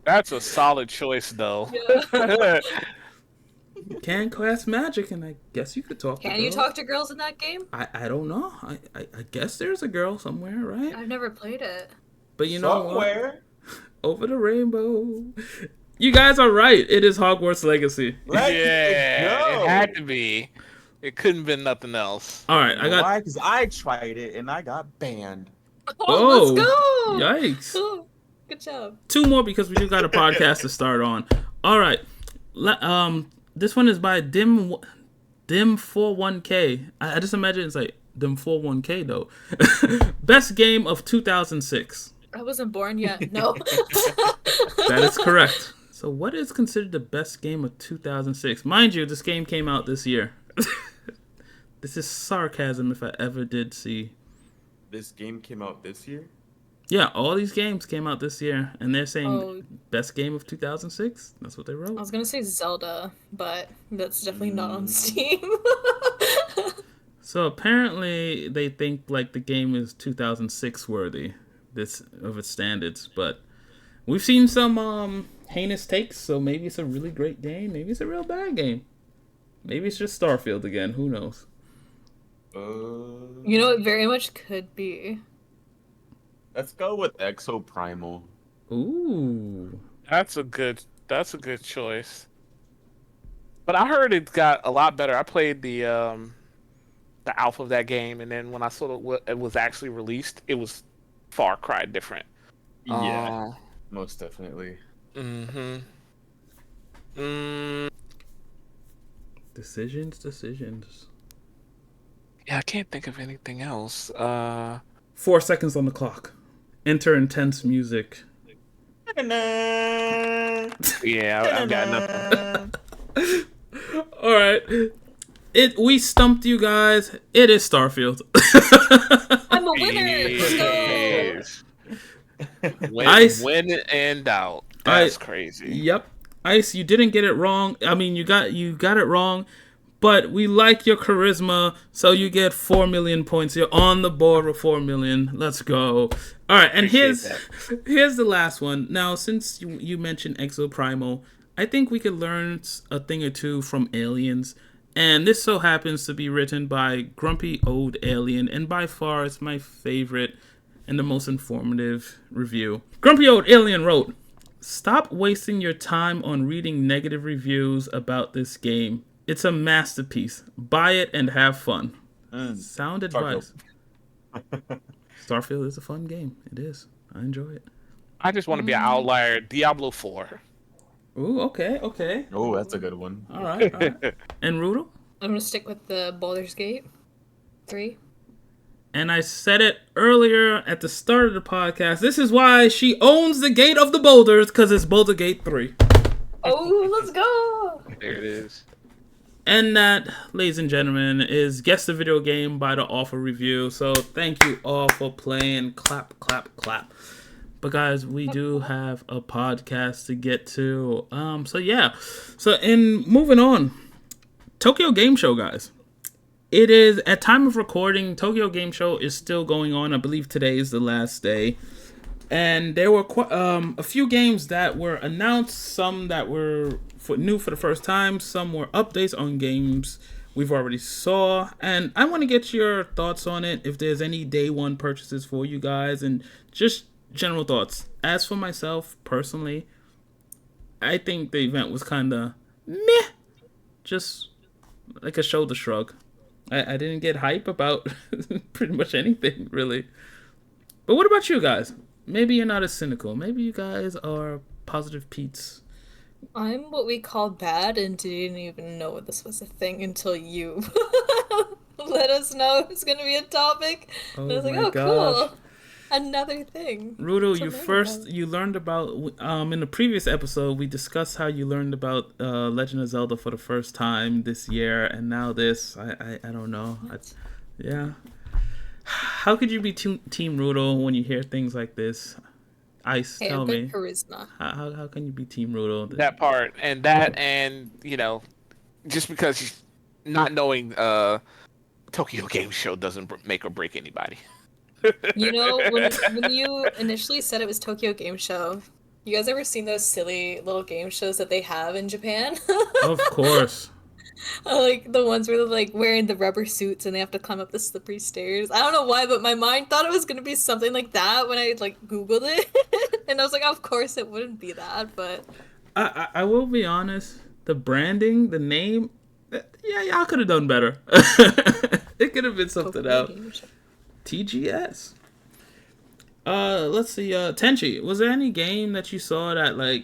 That's a solid choice, though. Yeah. You can cast magic, and I guess you could talk to girls. Can you talk to girls in that game? I don't know. I guess there's a girl somewhere, right? I've never played it. But you know Somewhere. what? Over the rainbow. You guys are right. It is Hogwarts Legacy. Yeah, it had to be. It couldn't have been nothing else. All right, I got. Why? Because I tried it and I got banned. Oh, let's go! Yikes! Oh, good job. 2 more because we do got a podcast to start on. All right, this one is by Dim41K. I just imagine it's like Dim41K though. Best game of 2006. I wasn't born yet. No. That is correct. So what is considered the best game of 2006? Mind you, this game came out this year. This is sarcasm if I ever did see. This game came out this year? Yeah, all these games came out this year, and they're saying best game of 2006. That's what they wrote. I was gonna say Zelda, but that's definitely not on Steam. So apparently they think like the game is 2006 worthy, this of its standards, but we've seen some heinous takes, so maybe it's a really great game, maybe it's a real bad game. Maybe it's just Starfield again, who knows? You know, it very much could be. Let's go with Exo Primal. Ooh. That's a good choice. But I heard it got a lot better. I played the alpha of that game, and then when I saw it was actually released, it was far cry different. Yeah, most definitely. Decisions. Yeah, I can't think of anything else. 4 seconds on the clock. Enter intense music. Yeah, I've got nothing. All right. We stumped you guys. It is Starfield. I'm a winner. Let's go. Ice. When in doubt. That's crazy. Yep. Ice, you didn't get it wrong. I mean, you got it wrong, but we like your charisma, so you get 4 million points. You're on the board with 4 million. Let's go. All right, and here's the last one. Now, since you mentioned Exo Primal, I think we could learn a thing or two from Aliens. And this so happens to be written by Grumpy Old Alien, and by far it's my favorite and the most informative review. Grumpy Old Alien wrote, "Stop wasting your time on reading negative reviews about this game. It's a masterpiece. Buy it and have fun." Sound advice. Starfield is a fun game. It is. I enjoy it. I just want to be an outlier. Diablo 4. Ooh, okay. Oh, that's a good one. All right. And Rudel? I'm gonna stick with the Baldur's Gate 3. And I said it earlier at the start of the podcast. This is why she owns the Gate of the Boulders, because it's Boulder Gate 3. Oh, let's go! There it is. And that, ladies and gentlemen, is Guess the Video Game by the Awful Review. So thank you all for playing. Clap, clap, clap. But guys, we do have a podcast to get to. So yeah. So in moving on, Tokyo Game Show, guys. It is, at time of recording, Tokyo Game Show is still going on. I believe today is the last day. And there were a few games that were announced, some that were new for the first time, some were updates on games we've already saw. And I want to get your thoughts on it, if there's any day one purchases for you guys, and just general thoughts. As for myself, personally, I think the event was kind of meh. Just like a shoulder shrug. I didn't get hype about pretty much anything, really. But what about you guys? Maybe you're not as cynical. Maybe you guys are positive Pete's. I'm what we call bad and didn't even know this was a thing until you let us know it was going to be a topic. And I Oh was like, my oh, gosh. cool. Another thing Rudel, to you learn about. learned about in the previous episode we discussed how you learned about Legend of Zelda for the first time this year, and now this. I don't know. Yeah. How could you be Team Rudel when you hear things like this? Ice, Hey, tell I've got me. charisma. How can you be Team Rudel? That part and just because not knowing Tokyo Game Show doesn't make or break anybody. You know, when you initially said it was Tokyo Game Show, you guys ever seen those silly little game shows that they have in Japan? Of course. Like the ones where they're like wearing the rubber suits and they have to climb up the slippery stairs. I don't know why, but my mind thought it was gonna be something like that when I like Googled it. And I was like, of course it wouldn't be that, but I will be honest. The branding, the name, yeah, y'all could have done better. It could have been something Tokyo else. Game Show. TGS. Let's see. Tenshi, was there any game that you saw that like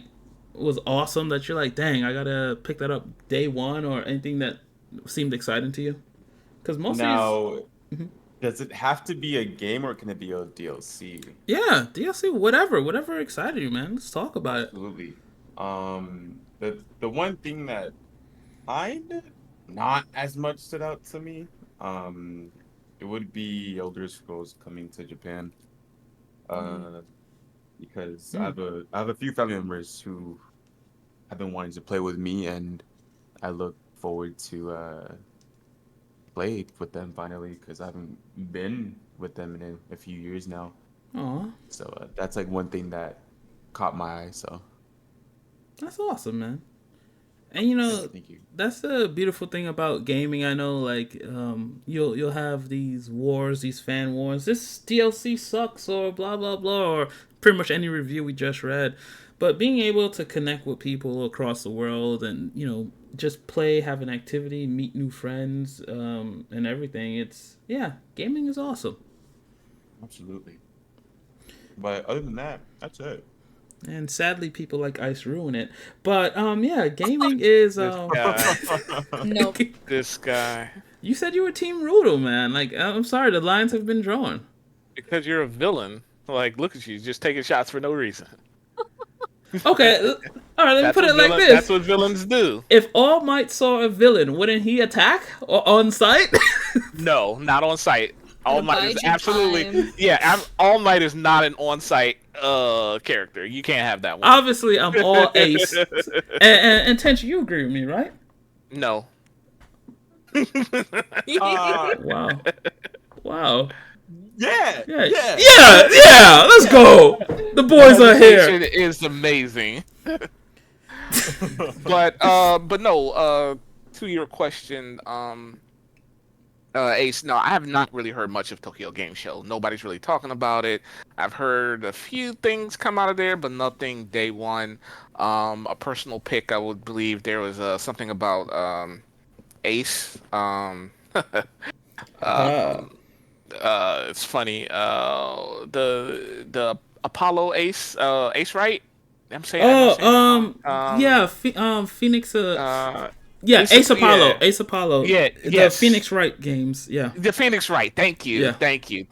was awesome that you're like, dang, I gotta pick that up day one, or anything that seemed exciting to you? Because most of Now, does it have to be a game or can it be a DLC? yeah, DLC, whatever excited you, man. Let's talk about it. Absolutely. The one thing that kind of not as much stood out to me, it would be Elder Scrolls coming to Japan. Because I have a few family members who have been wanting to play with me, and I look forward to play with them finally because I haven't been with them in a few years now. Aw, So that's like one thing that caught my eye. So that's awesome, man. And you know, thank you. that's the beautiful thing about gaming. I know, like, you'll have these wars, these fan wars. This DLC sucks, or blah blah blah, or pretty much any review we just read. But being able to connect with people across the world, and just play, have an activity, meet new friends, and everything. Gaming is awesome. Absolutely. But other than that, that's it. And sadly, people like Ice ruin it. But yeah, gaming is This guy. Nope. This guy. You said you were Team Rudel, man. Like, I'm sorry, the lines have been drawn. Because you're a villain. Like, look at you, just taking shots for no reason. Okay, all right, let me put it like this. That's what villains do. If All Might saw a villain, wouldn't he attack or on sight? No, not on site. All Gonna Might bide is your absolutely time. All Might is not an on-site character. You can't have that one. Obviously, I'm all ace. And Tenchi, you agree with me, right? No. Wow. Wow. Yeah. Yeah. Let's go. The boys are here. It is amazing. but no. To your question, Ace, no, I have not really heard much of Tokyo Game Show. Nobody's really talking about it. I've heard a few things come out of there, but nothing day one. A personal pick, I would believe there was something about Ace. It's funny. The Apollo Ace, Ace, right? I'm saying. Yeah, Phoenix. Yeah, Ace Apollo. yeah. Ace Apollo. Yeah, The yes. Phoenix Wright games. Yeah. The Phoenix Wright. Thank you. Yeah. Thank you.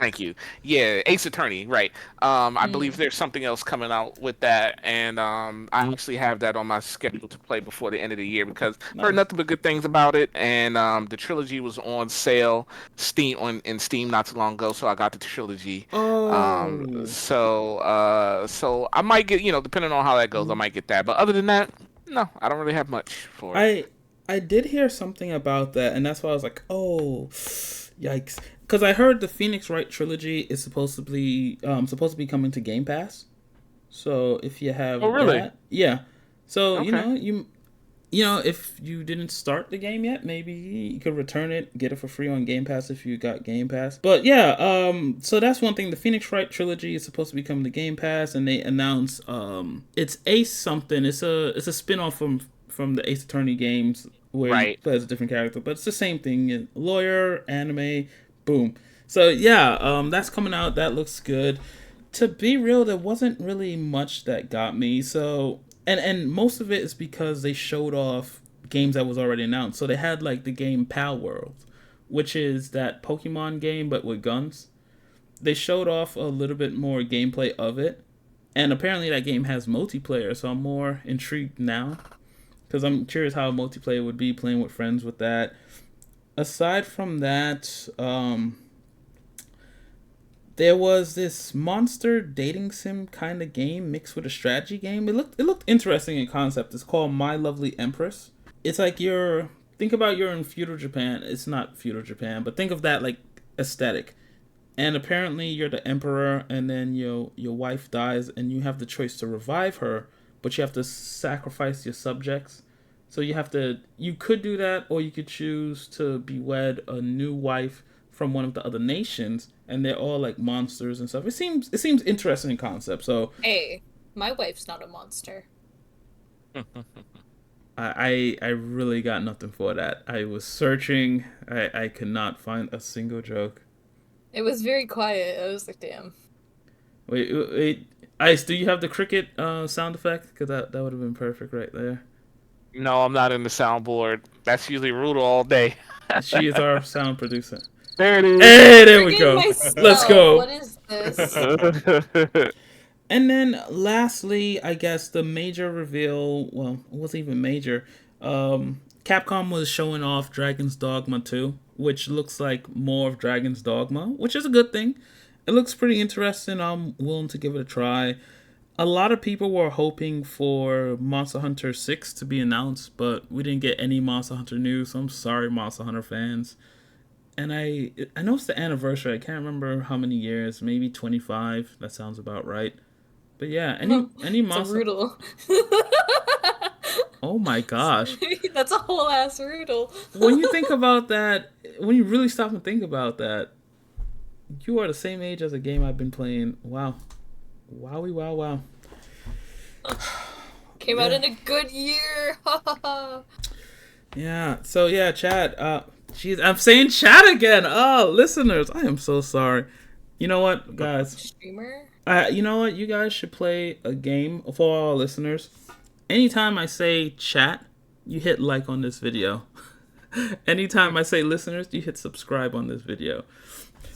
Yeah, Ace Attorney. Right. I believe there's something else coming out with that, and I actually have that on my schedule to play before the end of the year because I heard nothing but good things about it. And the trilogy was on sale in Steam not too long ago, so I got the trilogy. Oh. So I might get, depending on how that goes, I might get that. But other than that, no, I don't really have much for it. I did hear something about that, and that's why I was like, oh, yikes. Because I heard the Phoenix Wright trilogy is supposed to be coming to Game Pass. So if you have that, yeah. So Okay. you if you didn't start the game yet, maybe you could return it, get it for free on Game Pass if you got Game Pass. But yeah, so that's one thing. The Phoenix Wright trilogy is supposed to be coming to Game Pass, and they announced it's Ace something. It's a spin-off from the Ace Attorney games where you play as a different character, but it's the same thing. Lawyer, anime, boom. So yeah, that's coming out. That looks good. To be real, there wasn't really much that got me. So And most of it is because they showed off games that was already announced. So they had like the game Pal World, which is that Pokemon game but with guns. They showed off a little bit more gameplay of it, and apparently that game has multiplayer. So I'm more intrigued now because I'm curious how multiplayer would be playing with friends with that. Aside from that, there was this monster dating sim kind of game mixed with a strategy game. It looked interesting in concept. It's called My Lovely Empress. It's like think about you're in feudal Japan. It's not feudal Japan, but think of that like aesthetic. And apparently you're the emperor, and then your wife dies, and you have the choice to revive her, but you have to sacrifice your subjects. So you could do that, or you could choose to be wed a new wife from one of the other nations, and they're all like monsters and stuff. It seems interesting in concept. So hey, my wife's not a monster. I really got nothing for that. I was searching. I could not find a single joke. It was very quiet. I was like, damn. Wait, Ice, do you have the cricket sound effect? Because that would have been perfect right there. No, I'm not in the soundboard. That's usually Rudel all day. She is our sound producer. There it is. Hey, there we go. Myself. Let's go. What is this? And then lastly, I guess the major reveal, well, it wasn't even major. Capcom was showing off Dragon's Dogma 2, which looks like more of Dragon's Dogma, which is a good thing. It looks pretty interesting. I'm willing to give it a try. A lot of people were hoping for Monster Hunter 6 to be announced, but we didn't get any Monster Hunter news, so I'm sorry, Monster Hunter fans. And I know it's the anniversary. I can't remember how many years, maybe 25. That sounds about right. But yeah, any Monster... It's a Rudel. Oh my gosh. That's a whole ass Rudel. When you think about that, when you really stop and think about that, you are the same age as a game I've been playing. Wow. Wowie, wow. Came out in a good year. Yeah. So yeah, chat. Jeez, I'm saying chat again. Oh, listeners, I am so sorry. You know what, guys? Streamer? You know what? You guys should play a game for all listeners. Anytime I say chat, you hit like on this video. Anytime I say listeners, you hit subscribe on this video.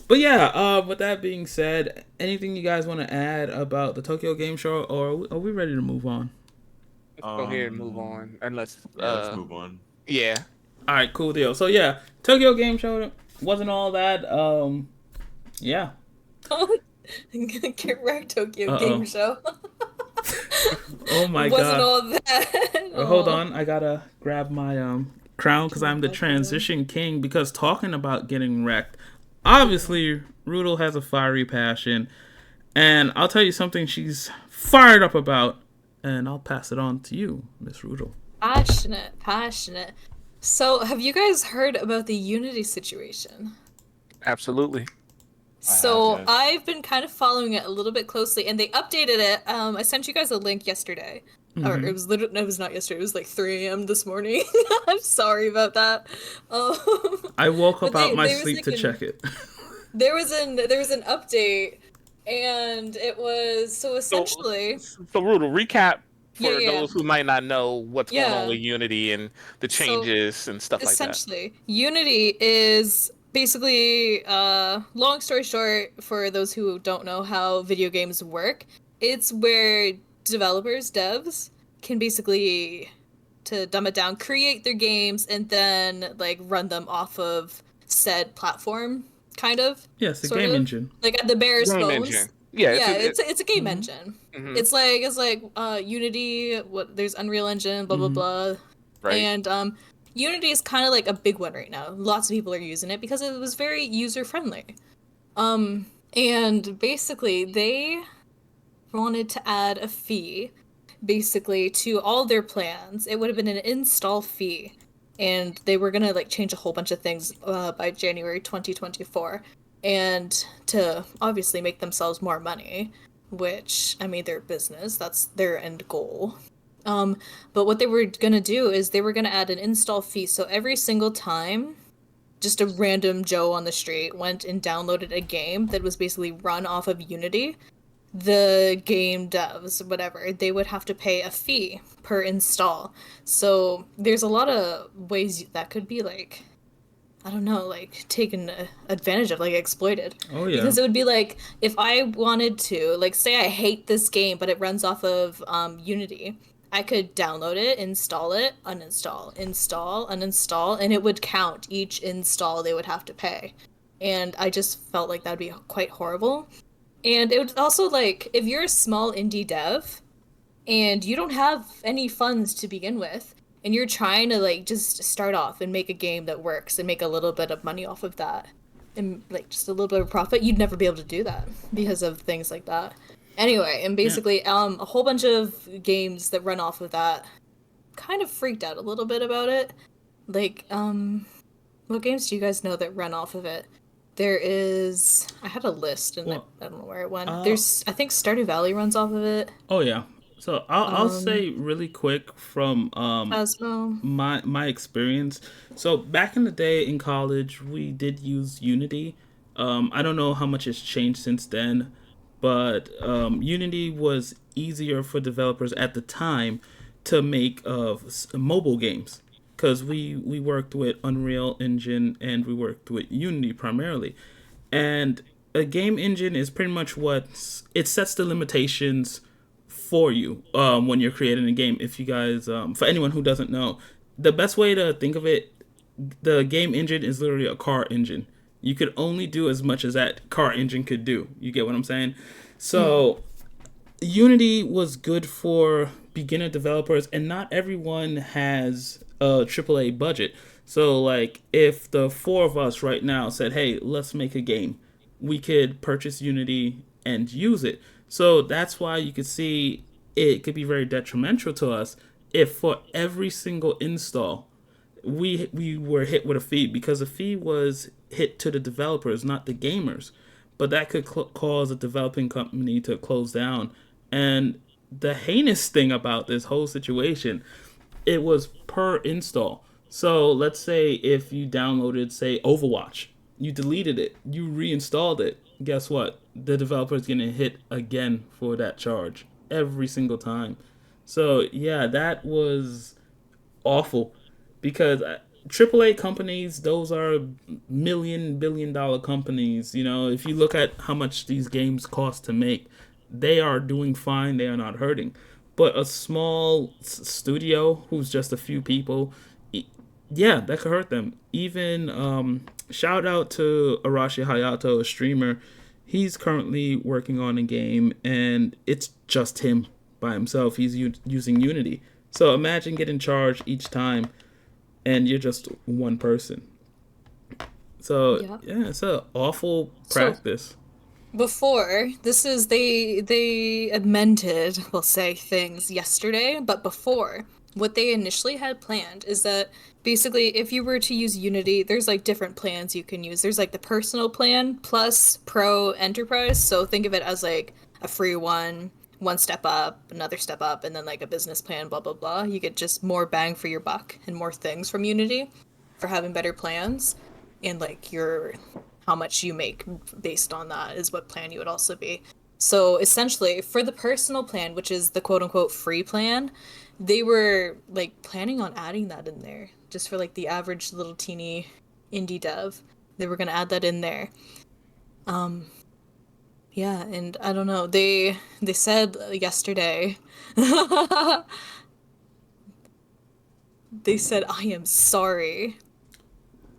But yeah, with that being said, anything you guys want to add about the Tokyo Game Show, or are we ready to move on? Let's go ahead and move on. Let's move on. Yeah. All right, cool deal. So yeah, Tokyo Game Show wasn't all that. Yeah. Get wrecked, Tokyo Game Show. Oh my god. Wasn't all that. Hold on, I gotta grab my crown because I'm the transition king. Because talking about getting wrecked, obviously Rudel has a fiery passion, and I'll tell you something she's fired up about, and I'll pass it on to you, Miss Rudel. Passionate. So, have you guys heard about the Unity situation? Absolutely. So, I've been kind of following it a little bit closely, and they updated it. I sent you guys a link yesterday. Mm-hmm. Or it was not yesterday, it was like 3 a.m. this morning. I'm sorry about that. I woke up out my sleep to check it. There was an update, and it was, so essentially... So Rudel, recap for those who might not know what's going on with Unity and the changes and stuff like that. Essentially, Unity is... Basically, long story short, for those who don't know how video games work, it's where devs can basically, to dumb it down, create their games and then like run them off of said platform, kind of. Yes, a game engine. Like at the barest bones. Yeah, it's a game engine. Mm-hmm. It's like Unity. There's Unreal Engine, blah blah blah, right. And Unity is kind of like a big one right now. Lots of people are using it because it was very user-friendly. And basically, they wanted to add a fee, basically, to all their plans. It would have been an install fee. And they were going to like change a whole bunch of things by January 2024. And to obviously make themselves more money, which, I mean, their business, that's their end goal. But what they were gonna do is they were gonna add an install fee. So every single time just a random Joe on the street went and downloaded a game that was basically run off of Unity, the game devs, whatever, they would have to pay a fee per install. So there's a lot of ways that could be like, I don't know, like taken advantage of, like exploited. Oh yeah. Because it would be like, if I wanted to, like, say I hate this game, but it runs off of Unity, I could download it, install it, uninstall, install, uninstall, and it would count each install they would have to pay. And I just felt like that'd be quite horrible. And it would also, like, if you're a small indie dev and you don't have any funds to begin with, and you're trying to, like, just start off and make a game that works and make a little bit of money off of that, and, like, just a little bit of profit, you'd never be able to do that because of things like that. Anyway, and basically, a whole bunch of games that run off of that kind of freaked out a little bit about it. Like, what games do you guys know that run off of it? There is... I had a list, and I don't know where it went. There's... I think Stardew Valley runs off of it. Oh, yeah. So I'll say really quick from Phasmo. my experience. So back in the day in college, we did use Unity. I don't know how much it's changed since then, but Unity was easier for developers at the time to make mobile games, because we worked with Unreal Engine and we worked with Unity primarily. And a game engine is pretty much it sets the limitations for you when you're creating a game. If you guys, for anyone who doesn't know, the best way to think of it, the game engine is literally a car engine. You could only do as much as that car engine could do. You get what I'm saying? So Unity was good for beginner developers, and not everyone has a AAA budget. So, like, if the four of us right now said, hey, let's make a game, we could purchase Unity and use it. So that's why you could see it could be very detrimental to us if for every single install we were hit with a fee, because the fee was hit to the developers, not the gamers. But that could cause a developing company to close down. And the heinous thing about this whole situation, it was per install. So let's say if you downloaded, say, Overwatch, you deleted it, you reinstalled it, guess what? The developer is going to hit again for that charge every single time. So yeah, that was awful, because AAA companies, those are billion-dollar companies. You know, if you look at how much these games cost to make, they are doing fine. They are not hurting. But a small studio who's just a few people, yeah, that could hurt them. Even shout out to Arashi Hayato, a streamer. He's currently working on a game, and it's just him by himself. He's using Unity. So imagine getting charged each time, and you're just one person. So yeah, it's an awful practice. So, before this is they amended, we'll say, things yesterday, but before, what they initially had planned is that basically if you were to use Unity, there's like different plans you can use. There's like the personal plan plus pro enterprise. So think of it as like a free one step up, another step up, and then like a business plan, blah, blah, blah. You get just more bang for your buck and more things from Unity for having better plans. And like how much you make based on that is what plan you would also be. So essentially, for the personal plan, which is the quote-unquote free plan, they were like planning on adding that in there just for like the average little teeny indie dev. They were going to add that in there. Yeah, and I don't know. They said yesterday, they said, I am sorry.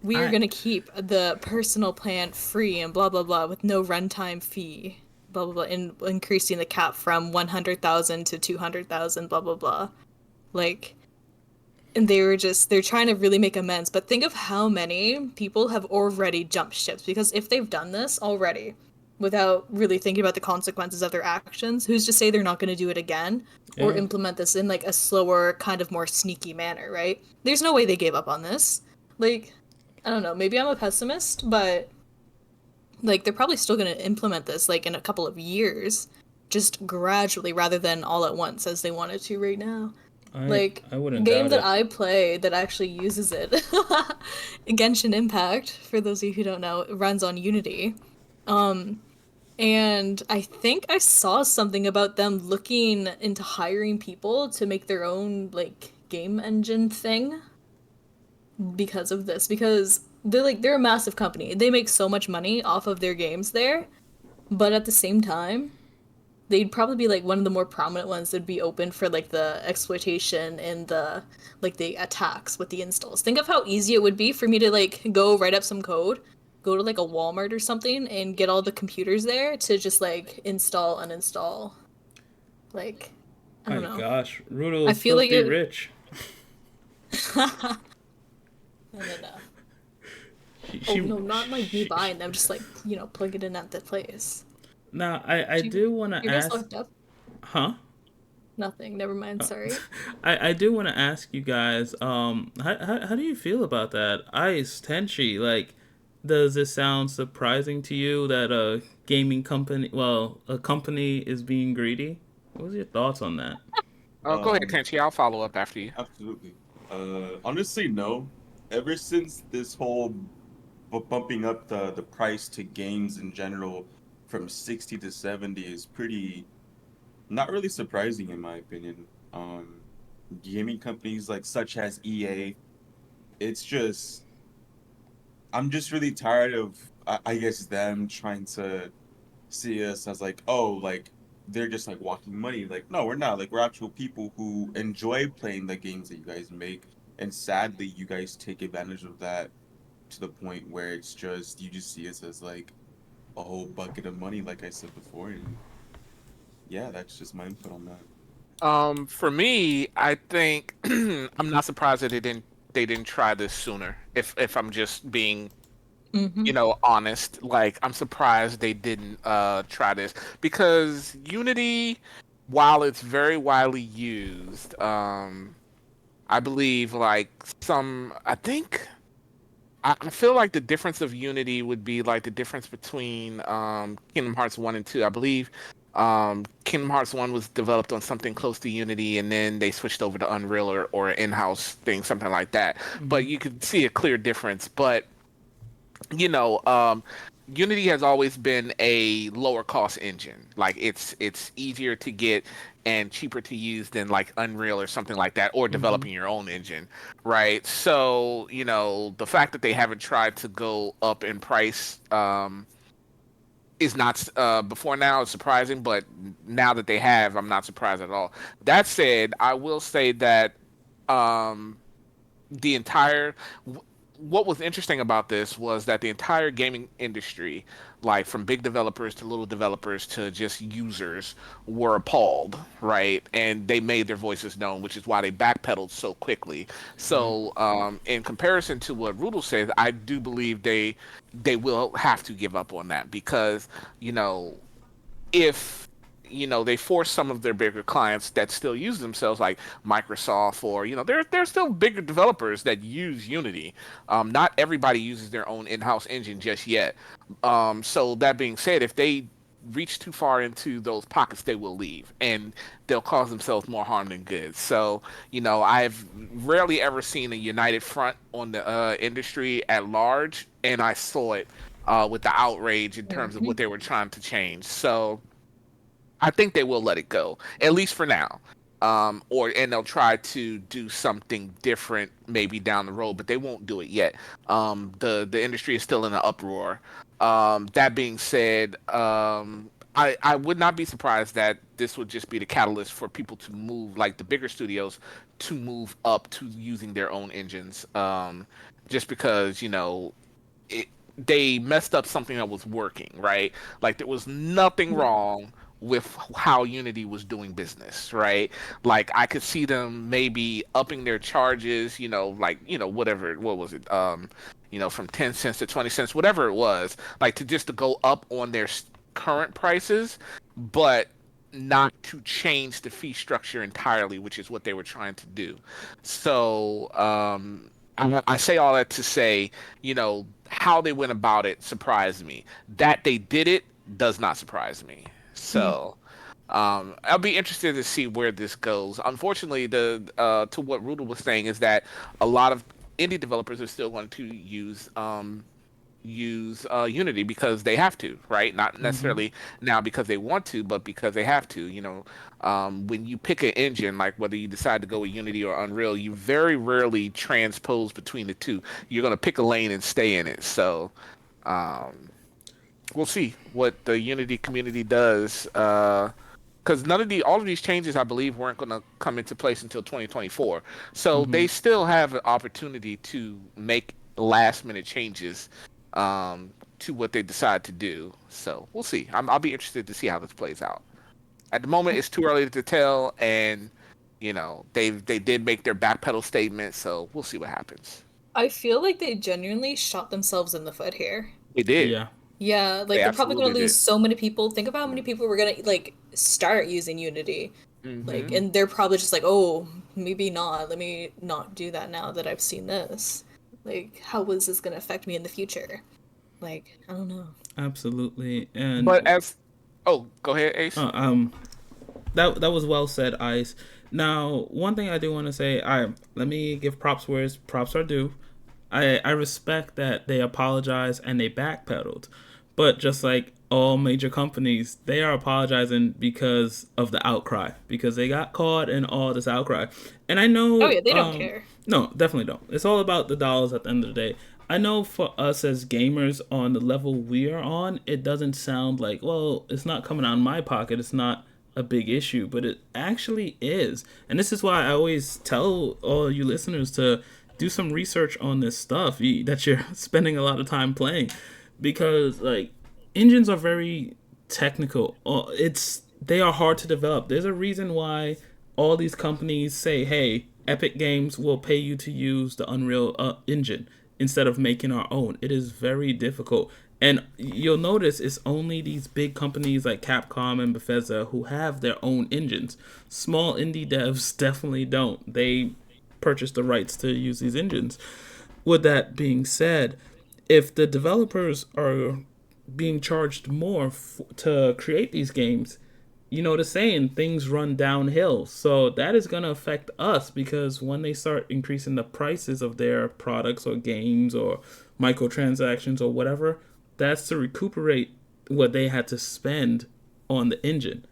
We are going to keep the personal plan free and blah, blah, blah with no runtime fee, blah, blah, blah, and increasing the cap from 100,000 to 200,000, blah, blah, blah. Like, and they're trying to really make amends. But think of how many people have already jumped ships, because if they've done this already without really thinking about the consequences of their actions, who's to say they're not going to do it again or implement this in like a slower, kind of more sneaky manner, right? There's no way they gave up on this. Like, I don't know, maybe I'm a pessimist, but like they're probably still going to implement this like in a couple of years, just gradually rather than all at once as they wanted to right now. I wouldn't game that I play that actually uses it, Genshin Impact, for those of you who don't know, it runs on Unity. And I think I saw something about them looking into hiring people to make their own like game engine thing because of this. Because they're a massive company. They make so much money off of their games there, but at the same time, they'd probably be like one of the more prominent ones that'd be open for like the exploitation and the attacks with the installs. Think of how easy it would be for me to like go write up some code, go to like a Walmart or something and get all the computers there to just like install, uninstall. Like, I My don't know. gosh, Rudel I is feel like filthy it. rich. I don't know. Oh no, not like me She, buying them, just like plug it in at the place. now, I Do do want to you guys ask, looked up? huh? Nothing. Never mind. Sorry. I do want to ask you guys, how do you feel about that? Ice, Tenshi, like, does it sound surprising to you that a gaming company, well, a company is being greedy? What's your thoughts on that? Go ahead, Um, Tenchi. I'll follow up after you. Absolutely. Honestly, no. Ever since this whole bumping up the price to games in general from 60 to 70 is pretty not really surprising in my opinion. Gaming companies like such as EA, it's just I'm just really tired of I guess them trying to see us as like, oh, like they're just like walking money. Like, no, we're not. Like, we're actual people who enjoy playing the games that you guys make. And sadly, you guys take advantage of that to the point where it's just you just see us as like a whole bucket of money, like I said before. And yeah, that's just my input on that. For me, I think I'm not surprised that they didn't try this sooner. If I'm just being Mm-hmm. honest, like I'm surprised they didn't try this because Unity, while it's very widely used, I believe like I think I feel like the difference of Unity would be like the difference between Kingdom Hearts 1 and 2. I believe Kingdom Hearts 1 was developed on something close to Unity and then they switched over to Unreal or an in-house thing, something like that. But you could see a clear difference. But you know, Unity has always been a lower cost engine. Like it's easier to get and cheaper to use than like Unreal or something like that, or Mm-hmm. developing your own engine, right? So, the fact that they haven't tried to go up in price is not before now is surprising, but now that they have, I'm not surprised at all. That said, I will say that um the entire what was interesting about this was that the entire gaming industry, like from big developers to little developers to just users, were appalled, right? And they made their voices known, which is why they backpedaled so quickly. So, in comparison to what Rudel said, I do believe they will have to give up on that because, you know, if they force some of their bigger clients that still use themselves like Microsoft or there's still bigger developers that use Unity. Not everybody uses their own in-house engine just yet. So that being said, if they reach too far into those pockets, they will leave and they'll cause themselves more harm than good. So I've rarely ever seen a united front on the industry at large, and I saw it with the outrage in terms of what they were trying to change. So I think they will let it go, at least for now. And they'll try to do something different maybe down the road, but they won't do it yet. The industry is still in an uproar. That being said, I would not be surprised that this would just be the catalyst for people to move, like the bigger studios, to move up to using their own engines. Just because it, they messed up something that was working, right? Like there was nothing Yeah. wrong with how Unity was doing business, right? Like I could see them maybe upping their charges, like, whatever, what was it? From 10 cents to 20 cents, whatever it was, like to go up on their current prices, but not to change the fee structure entirely, which is what they were trying to do. So, I say all that to say, how they went about it surprised me. That they did it does not surprise me. Yeah. So, I'll be interested to see where this goes. Unfortunately, the to what Rudel was saying is that a lot of indie developers are still going to use use Unity because they have to, right? Not necessarily now because they want to, but because they have to. When you pick an engine, like whether you decide to go with Unity or Unreal, you very rarely transpose between the two. You're going to pick a lane and stay in it. So we'll see what the Unity community does. Because all of these changes, I believe, weren't going to come into place until 2024. So they still have an opportunity to make last minute changes to what they decide to do. So we'll see. I'll be interested to see how this plays out. At the moment, it's too early to tell, and they did make their backpedal statement, so we'll see what happens. I feel like they genuinely shot themselves in the foot here. They did. Yeah. Yeah, like they're probably gonna lose so many people. Think about how many people were gonna like start using Unity. Like, and they're probably just like, oh, maybe not. Let me not do that now that I've seen this. Like, how is this gonna affect me in the future? Like, I don't know. Absolutely. And but go ahead, Ace. That was well said, Ice. Now, one thing I do want to say, let me give props where props are due. I respect that they apologized and they backpedaled. But just like all major companies, they are apologizing because of the outcry. Because they got caught in all this outcry. And I know... Oh, yeah, they don't care. No, definitely don't. It's all about the dollars at the end of the day. I know for us as gamers on the level we are on, it doesn't sound like, well, it's not coming out of my pocket. It's not a big issue. But it actually is. And this is why I always tell all you listeners to do some research on this stuff that you're spending a lot of time playing. Because like engines are very technical. They are hard to develop. There's a reason why all these companies say, hey, Epic Games will pay you to use the Unreal Engine instead of making our own. It is very difficult. And you'll notice it's only these big companies like Capcom and Bethesda who have their own engines. Small indie devs definitely don't. They purchase the rights to use these engines. With that being said, if the developers are being charged more to create these games, the saying, things run downhill. So that is going to affect us because when they start increasing the prices of their products or games or microtransactions or whatever, that's to recuperate what they had to spend on the engine.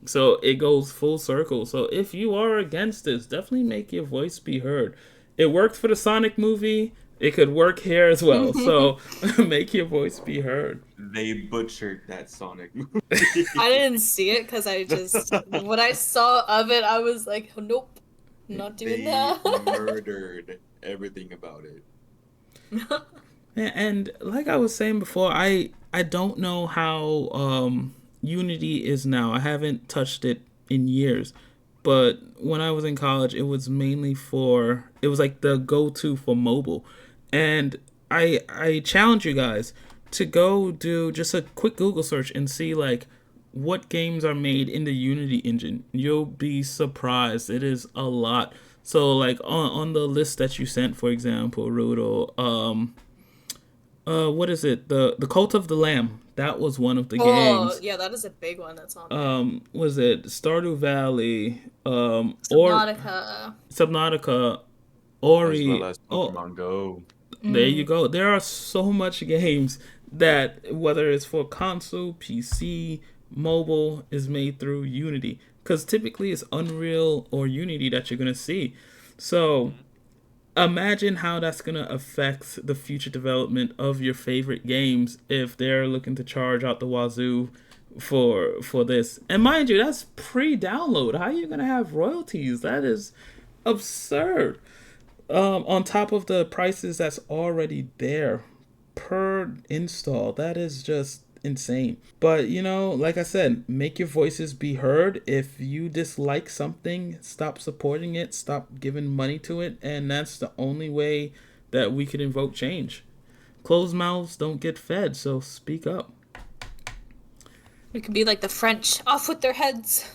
So it goes full circle. So if you are against this, definitely make your voice be heard. It worked for the Sonic movie. It could work here as well. So make your voice be heard. They butchered that Sonic movie. I didn't see it because when I saw of it, I was like, nope, not doing that. They murdered everything about it. And like I was saying before, I don't know how Unity is now. I haven't touched it in years. But when I was in college, it was mainly it was like the go-to for mobile. And I challenge you guys to go do just a quick Google search and see like what games are made in the Unity engine. You'll be surprised. It is a lot. So like on the list that you sent, for example, Rudel, what is it? The Cult of the Lamb. That was one of the games. Oh, yeah, that is a big one that's on there. Was it Stardew Valley? Subnautica. Ori. As well as Pokemon Go. There you go. There are so much games that, whether it's for console, PC, mobile, is made through Unity. Because typically it's Unreal or Unity that you're going to see. So imagine how that's going to affect the future development of your favorite games if they're looking to charge out the wazoo for this. And mind you, that's pre-download. How are you going to have royalties? That is absurd. On top of the prices that's already there per install. That is just insane. But, like I said, make your voices be heard. If you dislike something, stop supporting it, stop giving money to it, and that's the only way that we could invoke change. Closed mouths don't get fed, so speak up. We could be like the French, off with their heads.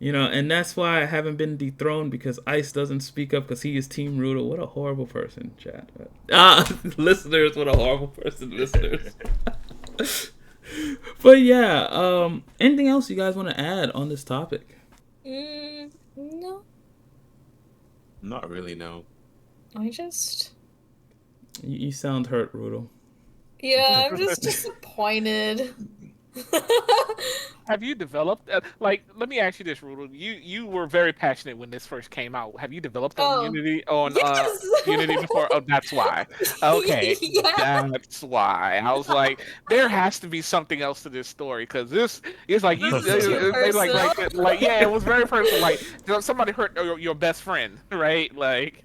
And that's why I haven't been dethroned, because Ice doesn't speak up because he is Team Rudel. What a horrible person, chat. Listeners, what a horrible person, listeners. But yeah, anything else you guys want to add on this topic? No. Not really, no. I just... You sound hurt, Rudel. Yeah, I'm just disappointed. Have you developed like? Let me ask you this, Rudel. You were very passionate when this first came out. Have you developed on Oh, Unity yes! Unity before? Oh, that's why. Okay, Yeah. that's why. I was like, there has to be something else to this story because this is like you. This is too They personal. like yeah, it was very personal. Like somebody hurt your best friend, right? Like,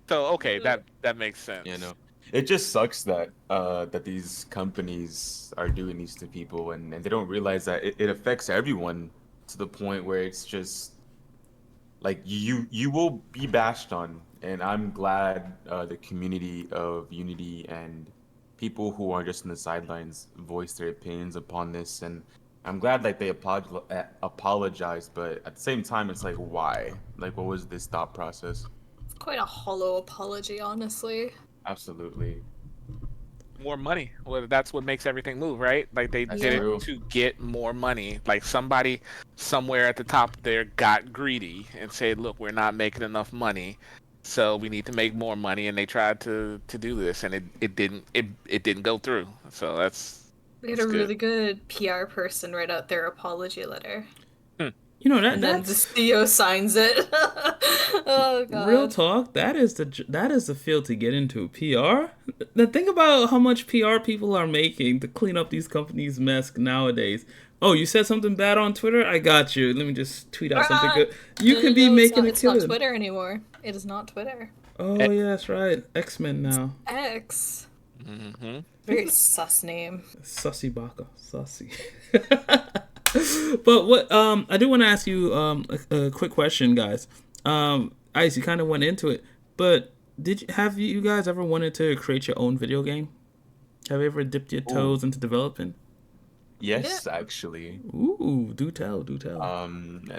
so okay, that makes You sense. know, it just sucks that that these companies are doing these to people, and they don't realize that it affects everyone to the point where it's just like you will be bashed on. And I'm glad the community of Unity and people who are just on the sidelines voice their opinions upon this. And I'm glad like they apologized, but at the same time, it's like why? Like, what was this thought process? It's quite a hollow apology, honestly. Absolutely, More money. Well, that's what makes everything move, right? Like they that's did Yeah. it true. to get more money. Like somebody somewhere at the top there got greedy and said, "Look, we're not making enough money, so we need to make more money." And they tried to do this, and it didn't go through. So We had that's a good. really good PR person write out their apology letter. Hmm. You know And then the that's CEO signs it. Oh real god. talk. That is the field to get into. PR. Now think about how much PR people are making to clean up these companies' mess nowadays. Oh, you said something bad on Twitter? I got you. Let me just tweet out something Ah, good. You no, no, could be no, it's making not. a It's not killing. Twitter anymore. It is not Twitter. Oh yeah, that's right. X-Men now. X. Mm-hmm. Very sus name. Sussy Baka. Sussy. But what I do want to ask you a quick question, guys. Ice, you kind of went into it, but have you guys ever wanted to create your own video game? Have you ever dipped your Oh, toes into developing? Yeah. yes, actually. Ooh, do tell, do tell.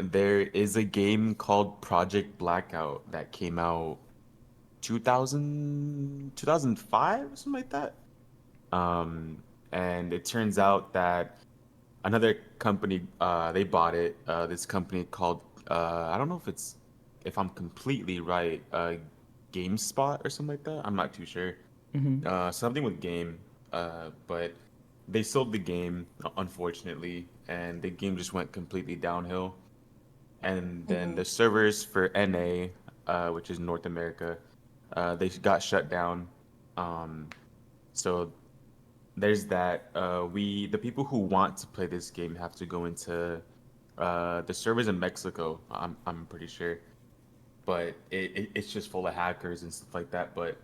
There is a game called Project Blackout that came out 2005, something like that. And it turns out that another company, they bought it. This company called, I don't know if I'm completely right, GameSpot or something like that. I'm not too sure. Something with game, but they sold the game, unfortunately, and the game just went completely downhill. And then Mhm. the servers for NA, which is North America, they got shut down. Um, so there's that. The people who want to play this game have to go into the servers in Mexico. I'm pretty sure, but it's just full of hackers and stuff like that. But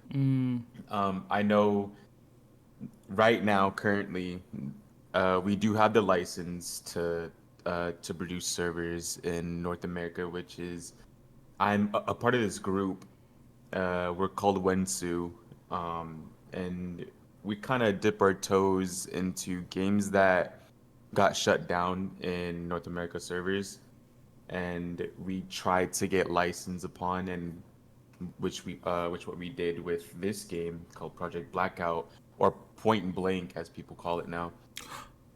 I know right now, currently, we do have the license to produce servers in North America, which is I'm a part of this group. We're called Wensu, and we kind of dip our toes into games that got shut down in North America servers, and we tried to get license upon, and which what we did with this game called Project Blackout, or Point Blank as people call it now.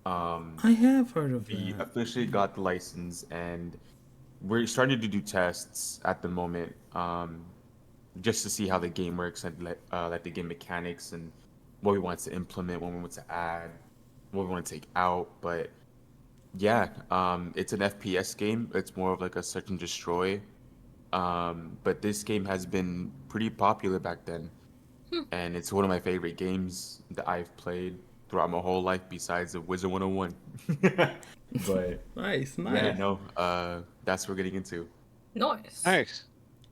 Um, I have heard of we that. officially got the license, and we're starting to do tests at the moment, just to see how the game works and like the game mechanics and what we want to implement, what we want to add, what we want to take out. But yeah, it's an FPS game. It's more of like a search and destroy. But this game has been pretty popular back then, and it's one of my favorite games that I've played throughout my whole life, besides the Wizard 101. But Nice, yeah, nice. no, that's what we're getting into. Nice. Nice.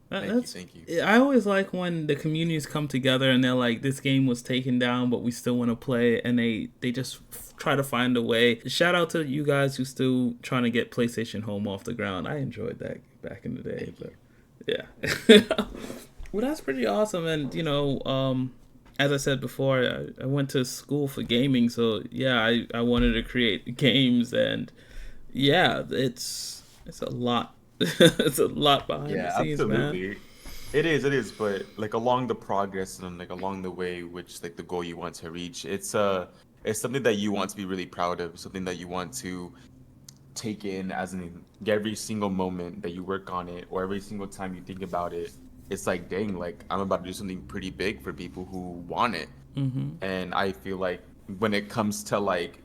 Thank you, That's. thank you. I always like when the communities come together and they're like, "This game was taken down, but we still want to play it," and they just try to find a way. Shout out to you guys who still trying to get PlayStation Home off the ground. I enjoyed that back in the day, Thank but you. yeah. Well, that's pretty awesome, and as I said before, I went to school for gaming, so yeah, I wanted to create games, and yeah, it's a lot. It's a lot behind the Yeah, scenes, man. absolutely. It is, but like along the progress and like along the way, which like the goal you want to reach, it's something that you want to be really proud of, something that you want to take in as in every single moment that you work on it or every single time you think about it. it's like, dang, like I'm about to do something pretty big for people who want it. And I feel like when it comes to like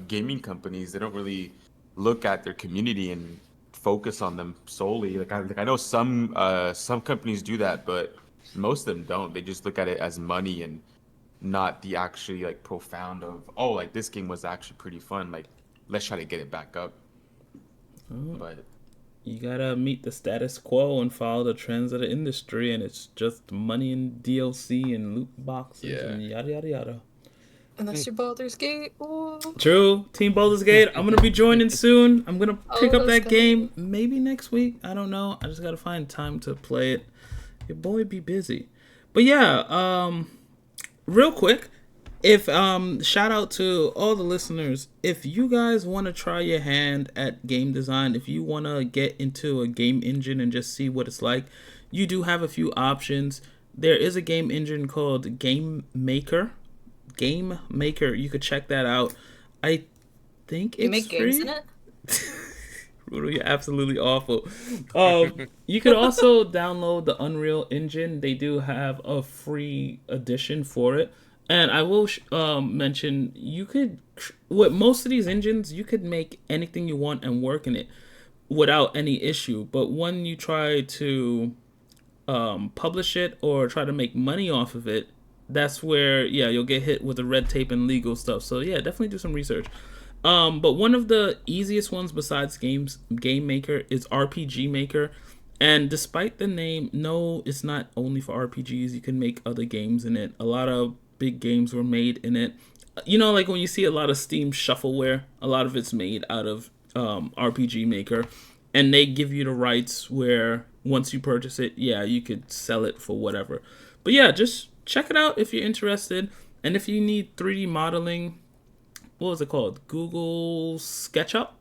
gaming companies, they don't really look at their community and focus on them solely. Like I know some companies do that, but most of them don't. They just look at it as money and not the actually like profound of, oh, like this game was actually pretty fun. Like let's try to get it back up. But you gotta meet the status quo and follow the trends of the industry, and it's just money and DLC and loot boxes and yada yada yada. Unless you're Baldur's Gate. Ooh. True. Team Baldur's Gate. I'm gonna be joining soon. I'm gonna pick up that game maybe next week. I don't know. I just gotta find time to play it. Your boy be busy. But yeah, real quick, if shout out to all the listeners. If you guys want to try your hand at game design, if you want to get into a game engine and just see what it's like, you do have a few options. There is a game engine called Game Maker. You could check that out. I think it's you make free. Games in it? Rudel, you're absolutely awful. You could also download the Unreal Engine. They do have a free edition for it. And I will mention, you could, with most of these engines, you could make anything you want and work in it without any issue. But when you try to publish it or try to make money off of it, that's where, you'll get hit with the red tape and legal stuff. So yeah, definitely do some research. But one of the easiest ones besides Game Maker is RPG Maker. And despite the name, no, it's not only for RPGs. You can make other games in it. A lot of big games were made in it. You know, like when you see a lot of Steam shuffleware, a lot of it's made out of RPG Maker. And they give you the rights where once you purchase it, you could sell it for whatever. But yeah, just check it out if you're interested. And if you need 3D modeling, what was it called? Google SketchUp,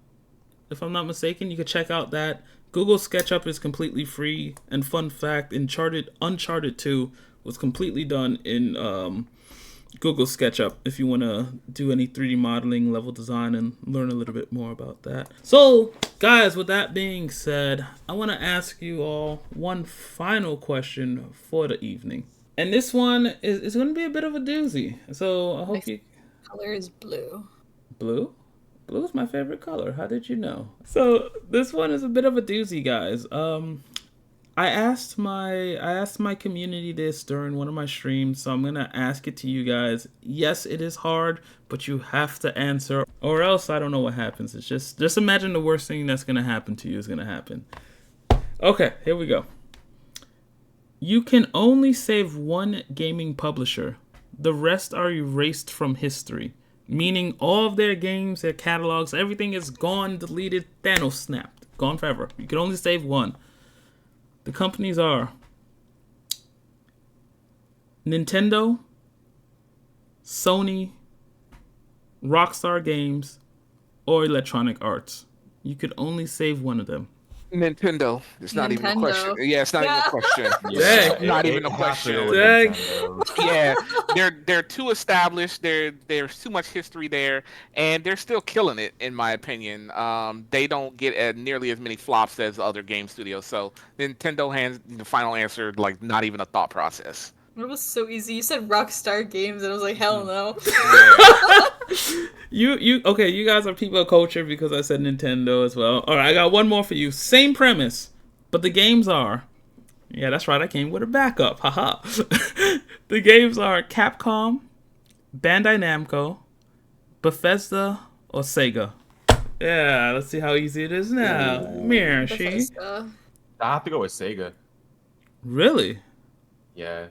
if I'm not mistaken. You could check out that. Google SketchUp is completely free. And fun fact, Uncharted 2 was completely done in Google SketchUp if you want to do any 3D modeling, level design, and learn a little bit more about that. So, guys, with that being said, I want to ask you all one final question for the evening. And this one is going to be a bit of a doozy. So, I hope Color is blue. Blue? Blue is my favorite color. How did you know? So this one is a bit of a doozy, guys. I asked my community this during one of my streams, so I'm gonna ask it to you guys. Yes, it is hard, but you have to answer, or else I don't know what happens. It's just imagine the worst thing that's gonna happen to you is gonna happen. Okay, here we go. You can only save one gaming publisher. The rest are erased from history. Meaning all of their games, their catalogs, everything is gone, deleted, Thanos snapped. Gone forever. You can only save one. The companies are Nintendo, Sony, Rockstar Games, or Electronic Arts. You could only save one of them. Nintendo. It's not even a question. Yeah, it's not even a question. Not even a question. Yeah, they're too established. There's too much history there, and they're still killing it, in my opinion. They don't get nearly as many flops as other game studios. So Nintendo hands the final answer, like not even a thought process. It was so easy. You said Rockstar Games, and I was like, hell no. You guys are people of culture because I said Nintendo as well. All right, I got one more for you. Same premise, but the games are... Yeah, that's right. I came with a backup. Haha. The games are Capcom, Bandai Namco, Bethesda, or Sega. Yeah, let's see how easy it is now. Mirror, she. I have to go with Sega. Really? Yeah.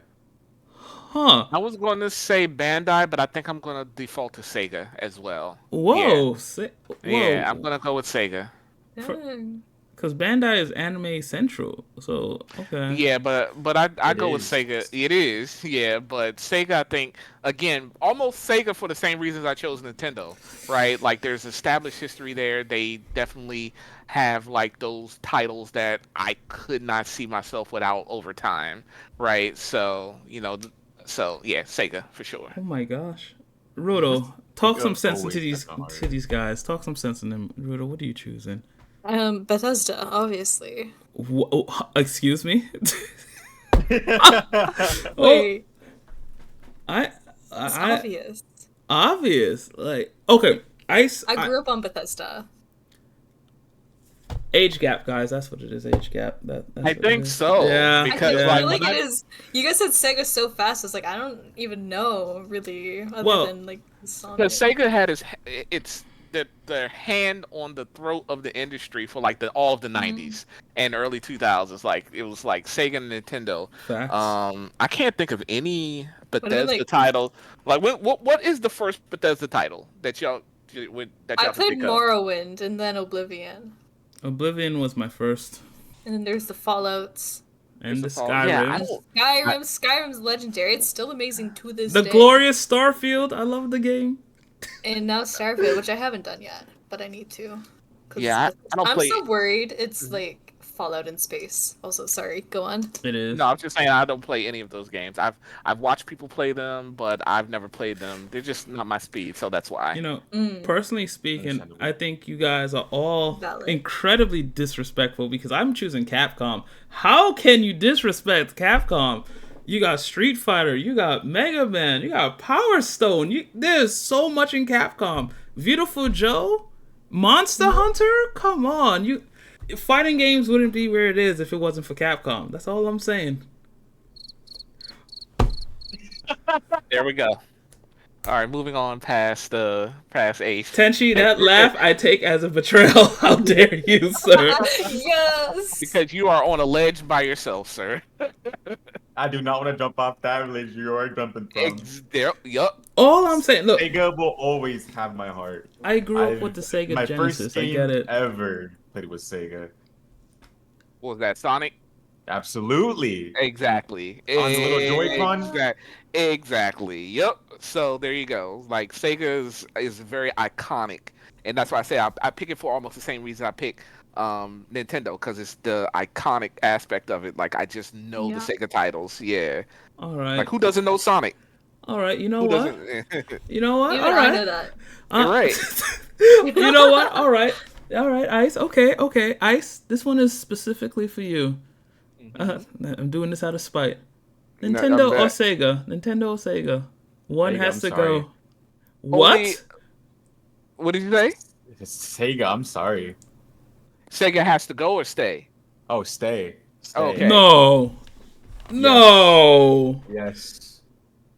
Huh. I was going to say Bandai, but I think I'm going to default to Sega as well. Whoa. Yeah, yeah, I'm going to go with Sega. Because Bandai is Anime Central, so, okay. Yeah, but I go with Sega. It is, yeah, but Sega, I think, again, almost Sega for the same reasons I chose Nintendo, right? Like, there's established history there. They definitely have, like, those titles that I could not see myself without over time, right? So, yeah, Sega, for sure. Oh, my gosh. Rudel, talk some sense into these guys. Talk some sense in them. Rudel, what are you choosing? Bethesda, obviously. Excuse me? Wait, I it's obvious. Obvious. Like, okay, I grew up on Bethesda. Age gap, guys. That's what it is. Age gap. That's I think so. Yeah, Because I feel like like it is. You guys said Sega so fast. It's like I don't even know really, other than like Sonic. because Sega had it's the hand on the throat of the industry for like all of the '90s and early 2000s. Like it was like Sega and Nintendo. Facts. I can't think of any Bethesda like- title. Like what is the first Bethesda title that y'all I played Morrowind and then Oblivion, Oblivion was my first, and then there's the Fallouts. and the Fallout. Yeah, Skyrim. Skyrim's legendary. It's still amazing to this The day. glorious Starfield. I love the game. And now Starfield, which I haven't done yet, but I need to. 'Cause Yeah, I don't I'm play. so worried. It's like Fallout in space. Also, sorry. Go on. It is. No, I'm just saying I don't play any of those games. I've watched people play them, but I've never played them. They're just not my speed, so that's why. You know, personally speaking, Understandable. I think you guys are all Valid. incredibly disrespectful because I'm choosing Capcom. How can you disrespect Capcom? You got Street Fighter, you got Mega Man, you got Power Stone. There's so much in Capcom. Beautiful Joe, Monster Hunter. Come on, fighting games wouldn't be where it is if it wasn't for Capcom. That's all I'm saying. There we go. All right, moving on past Ace. Tenshi, that laugh I take as a betrayal. How dare you, sir? Yes. Because you are on a ledge by yourself, sir. I do not want to jump off that ledge you are jumping from. Yup. All I'm saying, look, Sega will always have my heart. I grew up with the Sega My Genesis. first I game get it. ever played with Sega. What was that, Sonic? Absolutely. Exactly. On the little Joy-Con? Exactly. Yep. So there you go. Like Sega is very iconic, and that's why I say I pick it for almost the same reason I pick Nintendo, because it's the iconic aspect of it. Like I just know the Sega titles. Yeah. All right. Like who doesn't know Sonic? All right. You know Who what? doesn't? You know what? Even All I right. know that. You're right. You know what? All right. All right, Ice. Okay. Ice, this one is specifically for you. I'm doing this out of spite. Nintendo or Sega? Nintendo or Sega? One Sega, has I'm to sorry. go. What? Only- What did you say? It's Sega, I'm sorry. Sega has to go or stay? Oh, stay. Okay. No. No. Yes.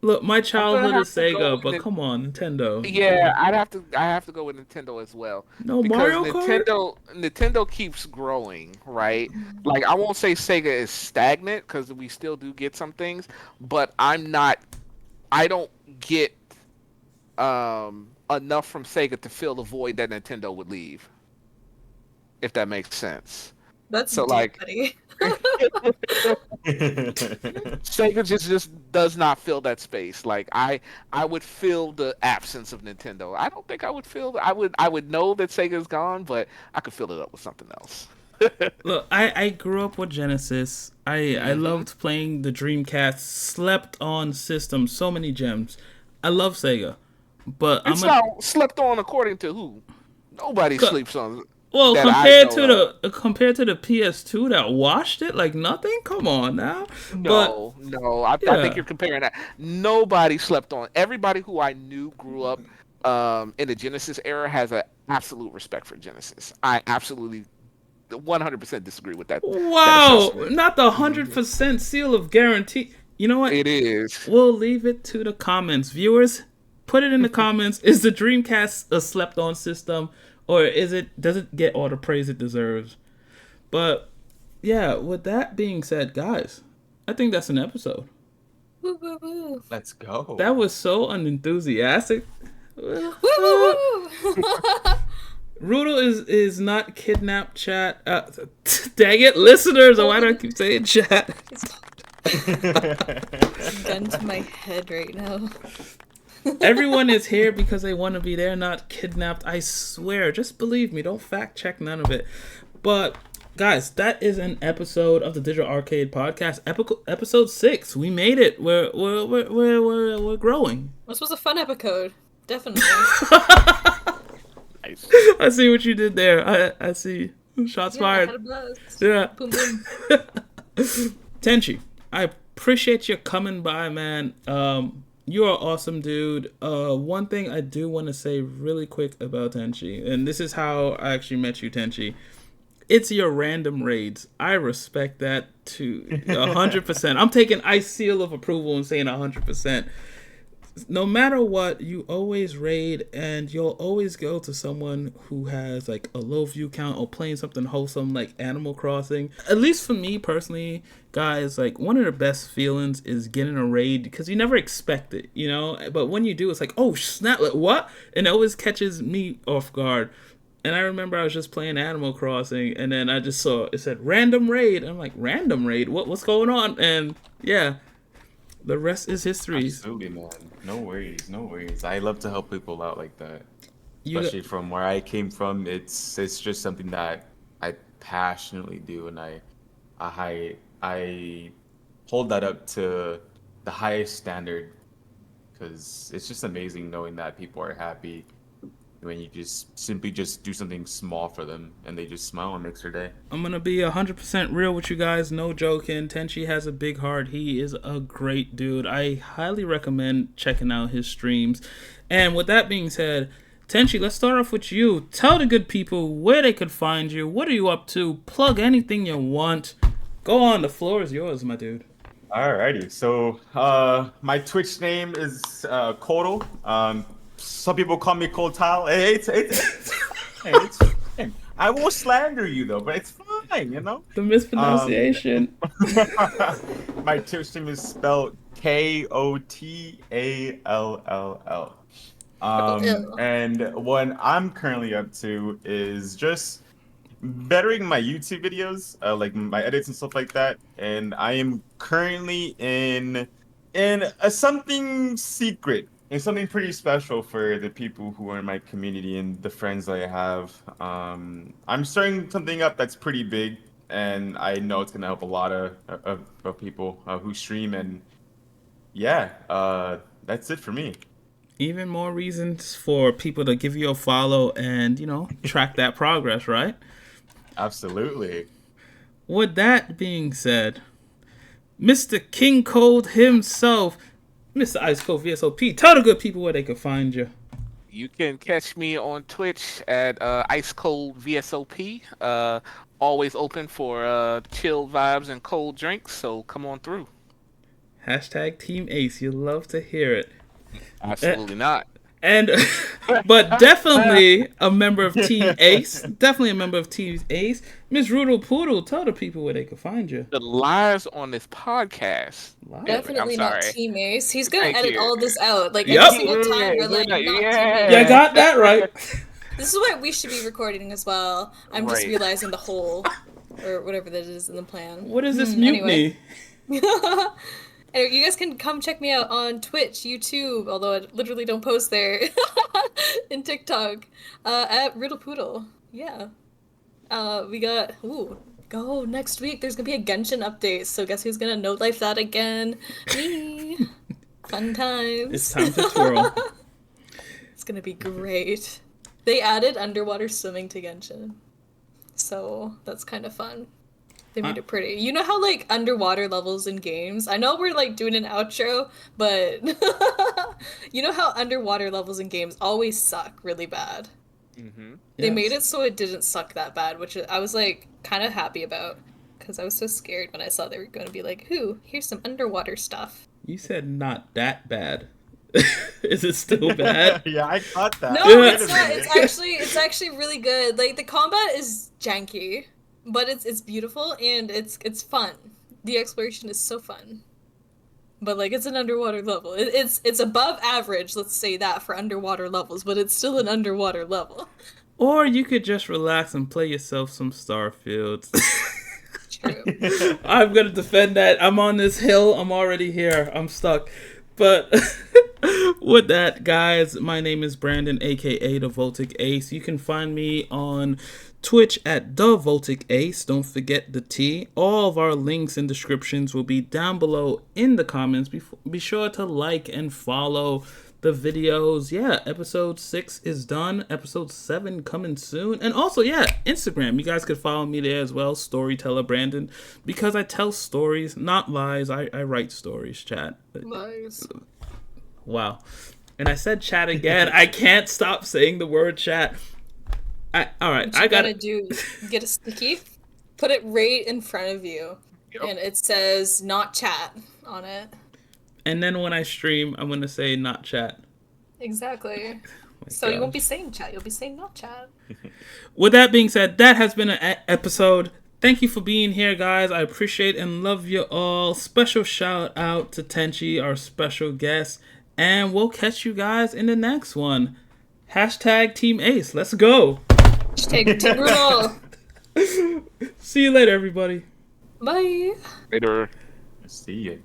Look, my childhood have is to go Sega, with but it. come on, Nintendo. Yeah, I have to go with Nintendo as well. No Because Mario Kart? Nintendo keeps growing, right? Like I won't say Sega is stagnant because we still do get some things, but I don't get enough from Sega to fill the void that Nintendo would leave. If that makes sense. That's So, deep, like- buddy. Sega just does not fill that space. Like I would fill the absence of Nintendo. I don't think I would fill. I would know that Sega's gone, but I could fill it up with something else. Look, I grew up with Genesis. I loved playing the Dreamcast, slept on system, so many gems. I love Sega. But It's not slept on according to who? Nobody sleeps on. well, that compared I to know compared to the PS2 that washed it like nothing. Come on now. No. I Yeah. think you're comparing that. Nobody slept on. Everybody who I knew grew up in the Genesis era has an absolute respect for Genesis. I absolutely 100% disagree with that. Wow, assessment. not the 100% seal of guarantee. You know what? It is. We'll leave it to the comments, viewers. Put it in the comments. Is the Dreamcast a slept-on system, or does it get all the praise it deserves? But yeah, with that being said, guys, I think that's an episode. Woo, woo, woo. Let's go. That was so unenthusiastic. Woo, woo, woo. Rudel is not kidnapped, chat. Dang it, listeners! Why do I keep saying chat? Gun to my head right now. Everyone is here because they want to be there, not kidnapped. I swear. Just believe me. Don't fact check none of it. But guys, that is an episode of the Digital Arcade Podcast, episode 6. We made it. We're growing. This was a fun episode. Definitely. Nice. I see what you did there. I see. Shots Yeah, I had a fired. blast. Yeah. Boom, boom. Tenshi, I Appreciate you coming by, man. You're an awesome dude. One thing I do want to say really quick about Tenshi, and this is how I actually met you, Tenshi. It's your random raids. I respect that to 100%. I'm taking ice seal of approval and saying 100%. No matter what, you always raid, and you'll always go to someone who has like a low view count or playing something wholesome like Animal Crossing. At least for me personally, guys, like one of the best feelings is getting a raid because you never expect it, you know? But when you do, it's like, oh snap, like, what? And it always catches me off guard. And I remember I was just playing Animal Crossing, and then I just saw it said random raid. I'm like, random raid? What's going on? And yeah. The rest is history. Absolutely, man. No worries. I love to help people out like that. Especially from where I came from, it's just something that I passionately do, and I hold that up to the highest standard because it's just amazing knowing that people are happy when you just simply just do something small for them and they just smile and makes their day. I'm gonna be 100% real with you guys, no joking. Tenshi has a big heart. He is a great dude. I highly recommend checking out his streams. And with that being said, Tenshi, let's start off with you. Tell the good people where they could find you. What are you up to? Plug anything you want. Go on, the floor is yours, my dude. Alrighty, so my Twitch name is Kodo. Some people call me Cold Tile. Hey, it's fine. I will slander you though, but it's fine, you know. The mispronunciation. My Twitch name is spelled Kotall. And what I'm currently up to is just bettering my YouTube videos, like my edits and stuff like that. And I am currently in a something secret. It's something pretty special for the people who are in my community and the friends that I have. I'm starting something up that's pretty big, and I know it's gonna help a lot of people who stream. And yeah, that's it for me. Even more reasons for people to give you a follow and, you know, track that progress, right? Absolutely. With that being said, Mr. King Cold himself, Mr. Ice Cold VSOP, tell the good people where they can find you. You can catch me on Twitch at Ice Cold VSOP. Always open for chilled vibes and cold drinks, so come on through. Hashtag Team Ace, you love to hear it. Absolutely not. And, but definitely a member of Team Ace. Definitely a member of Team Ace. Miss Rudel Poodle, tell the people where they can find you. The lies on this podcast. Lies? Definitely not Team Ace. He's gonna edit all this out. Like Yep. every single time we're like, not Team Ace. You got that right. This is what we should be recording as well. I'm just realizing the whole, or whatever that is in the plan. What is this mutiny? Anyway. Anyway, you guys can come check me out on Twitch, YouTube, although I literally don't post there, and TikTok, at Riddle Poodle. Yeah. We got, go next week. There's gonna be a Genshin update, so guess who's gonna no life that again? Me. Fun times. It's time to twirl. It's gonna be great. They added underwater swimming to Genshin, so that's kind of fun. They made it pretty. You know how, like, underwater levels in games... I know we're, like, doing an outro, but... you know how underwater levels in games always suck really bad? Mm-hmm. They made it so it didn't suck that bad, which I was, like, kind of happy about. Because I was so scared when I saw they were going to be like, here's some underwater stuff. You said not that bad. Is it still bad? Yeah, I caught that. No, it's not. It's actually really good. Like, the combat is janky. But it's beautiful and it's fun. The exploration is so fun. But like it's an underwater level. It's above average, let's say that, for underwater levels, but it's still an underwater level. Or you could just relax and play yourself some Starfield. True. I'm gonna defend that. I'm on this hill. I'm already here. I'm stuck. But with that, guys, my name is Brandon, aka the Voltic Ace. You can find me on Twitch at the Voltic Ace. Don't forget the T. All of our links and descriptions will be down below in the comments. Be sure to like and follow. the videos. Yeah, episode 6 is done. Episode 7 coming soon. And also, yeah, Instagram. You guys could follow me there as well, Storyteller Brandon, because I tell stories, not lies. I write stories, chat. Lies. Wow. And I said chat again. I can't stop saying the word chat. All right, What you gotta do, get a sticky, put it right in front of you, and it says "not chat" on it. And then when I stream, I'm gonna say not chat. Exactly. So you won't be saying chat, you'll be saying not chat. With that being said, that has been an episode. Thank you for being here, guys. I appreciate and love you all. Special shout out to Tenshi, our special guest. And we'll catch you guys in the next one. Hashtag Team Ace. Let's go. Hashtag Team Rudel. See you later, everybody. Bye. Later. See you.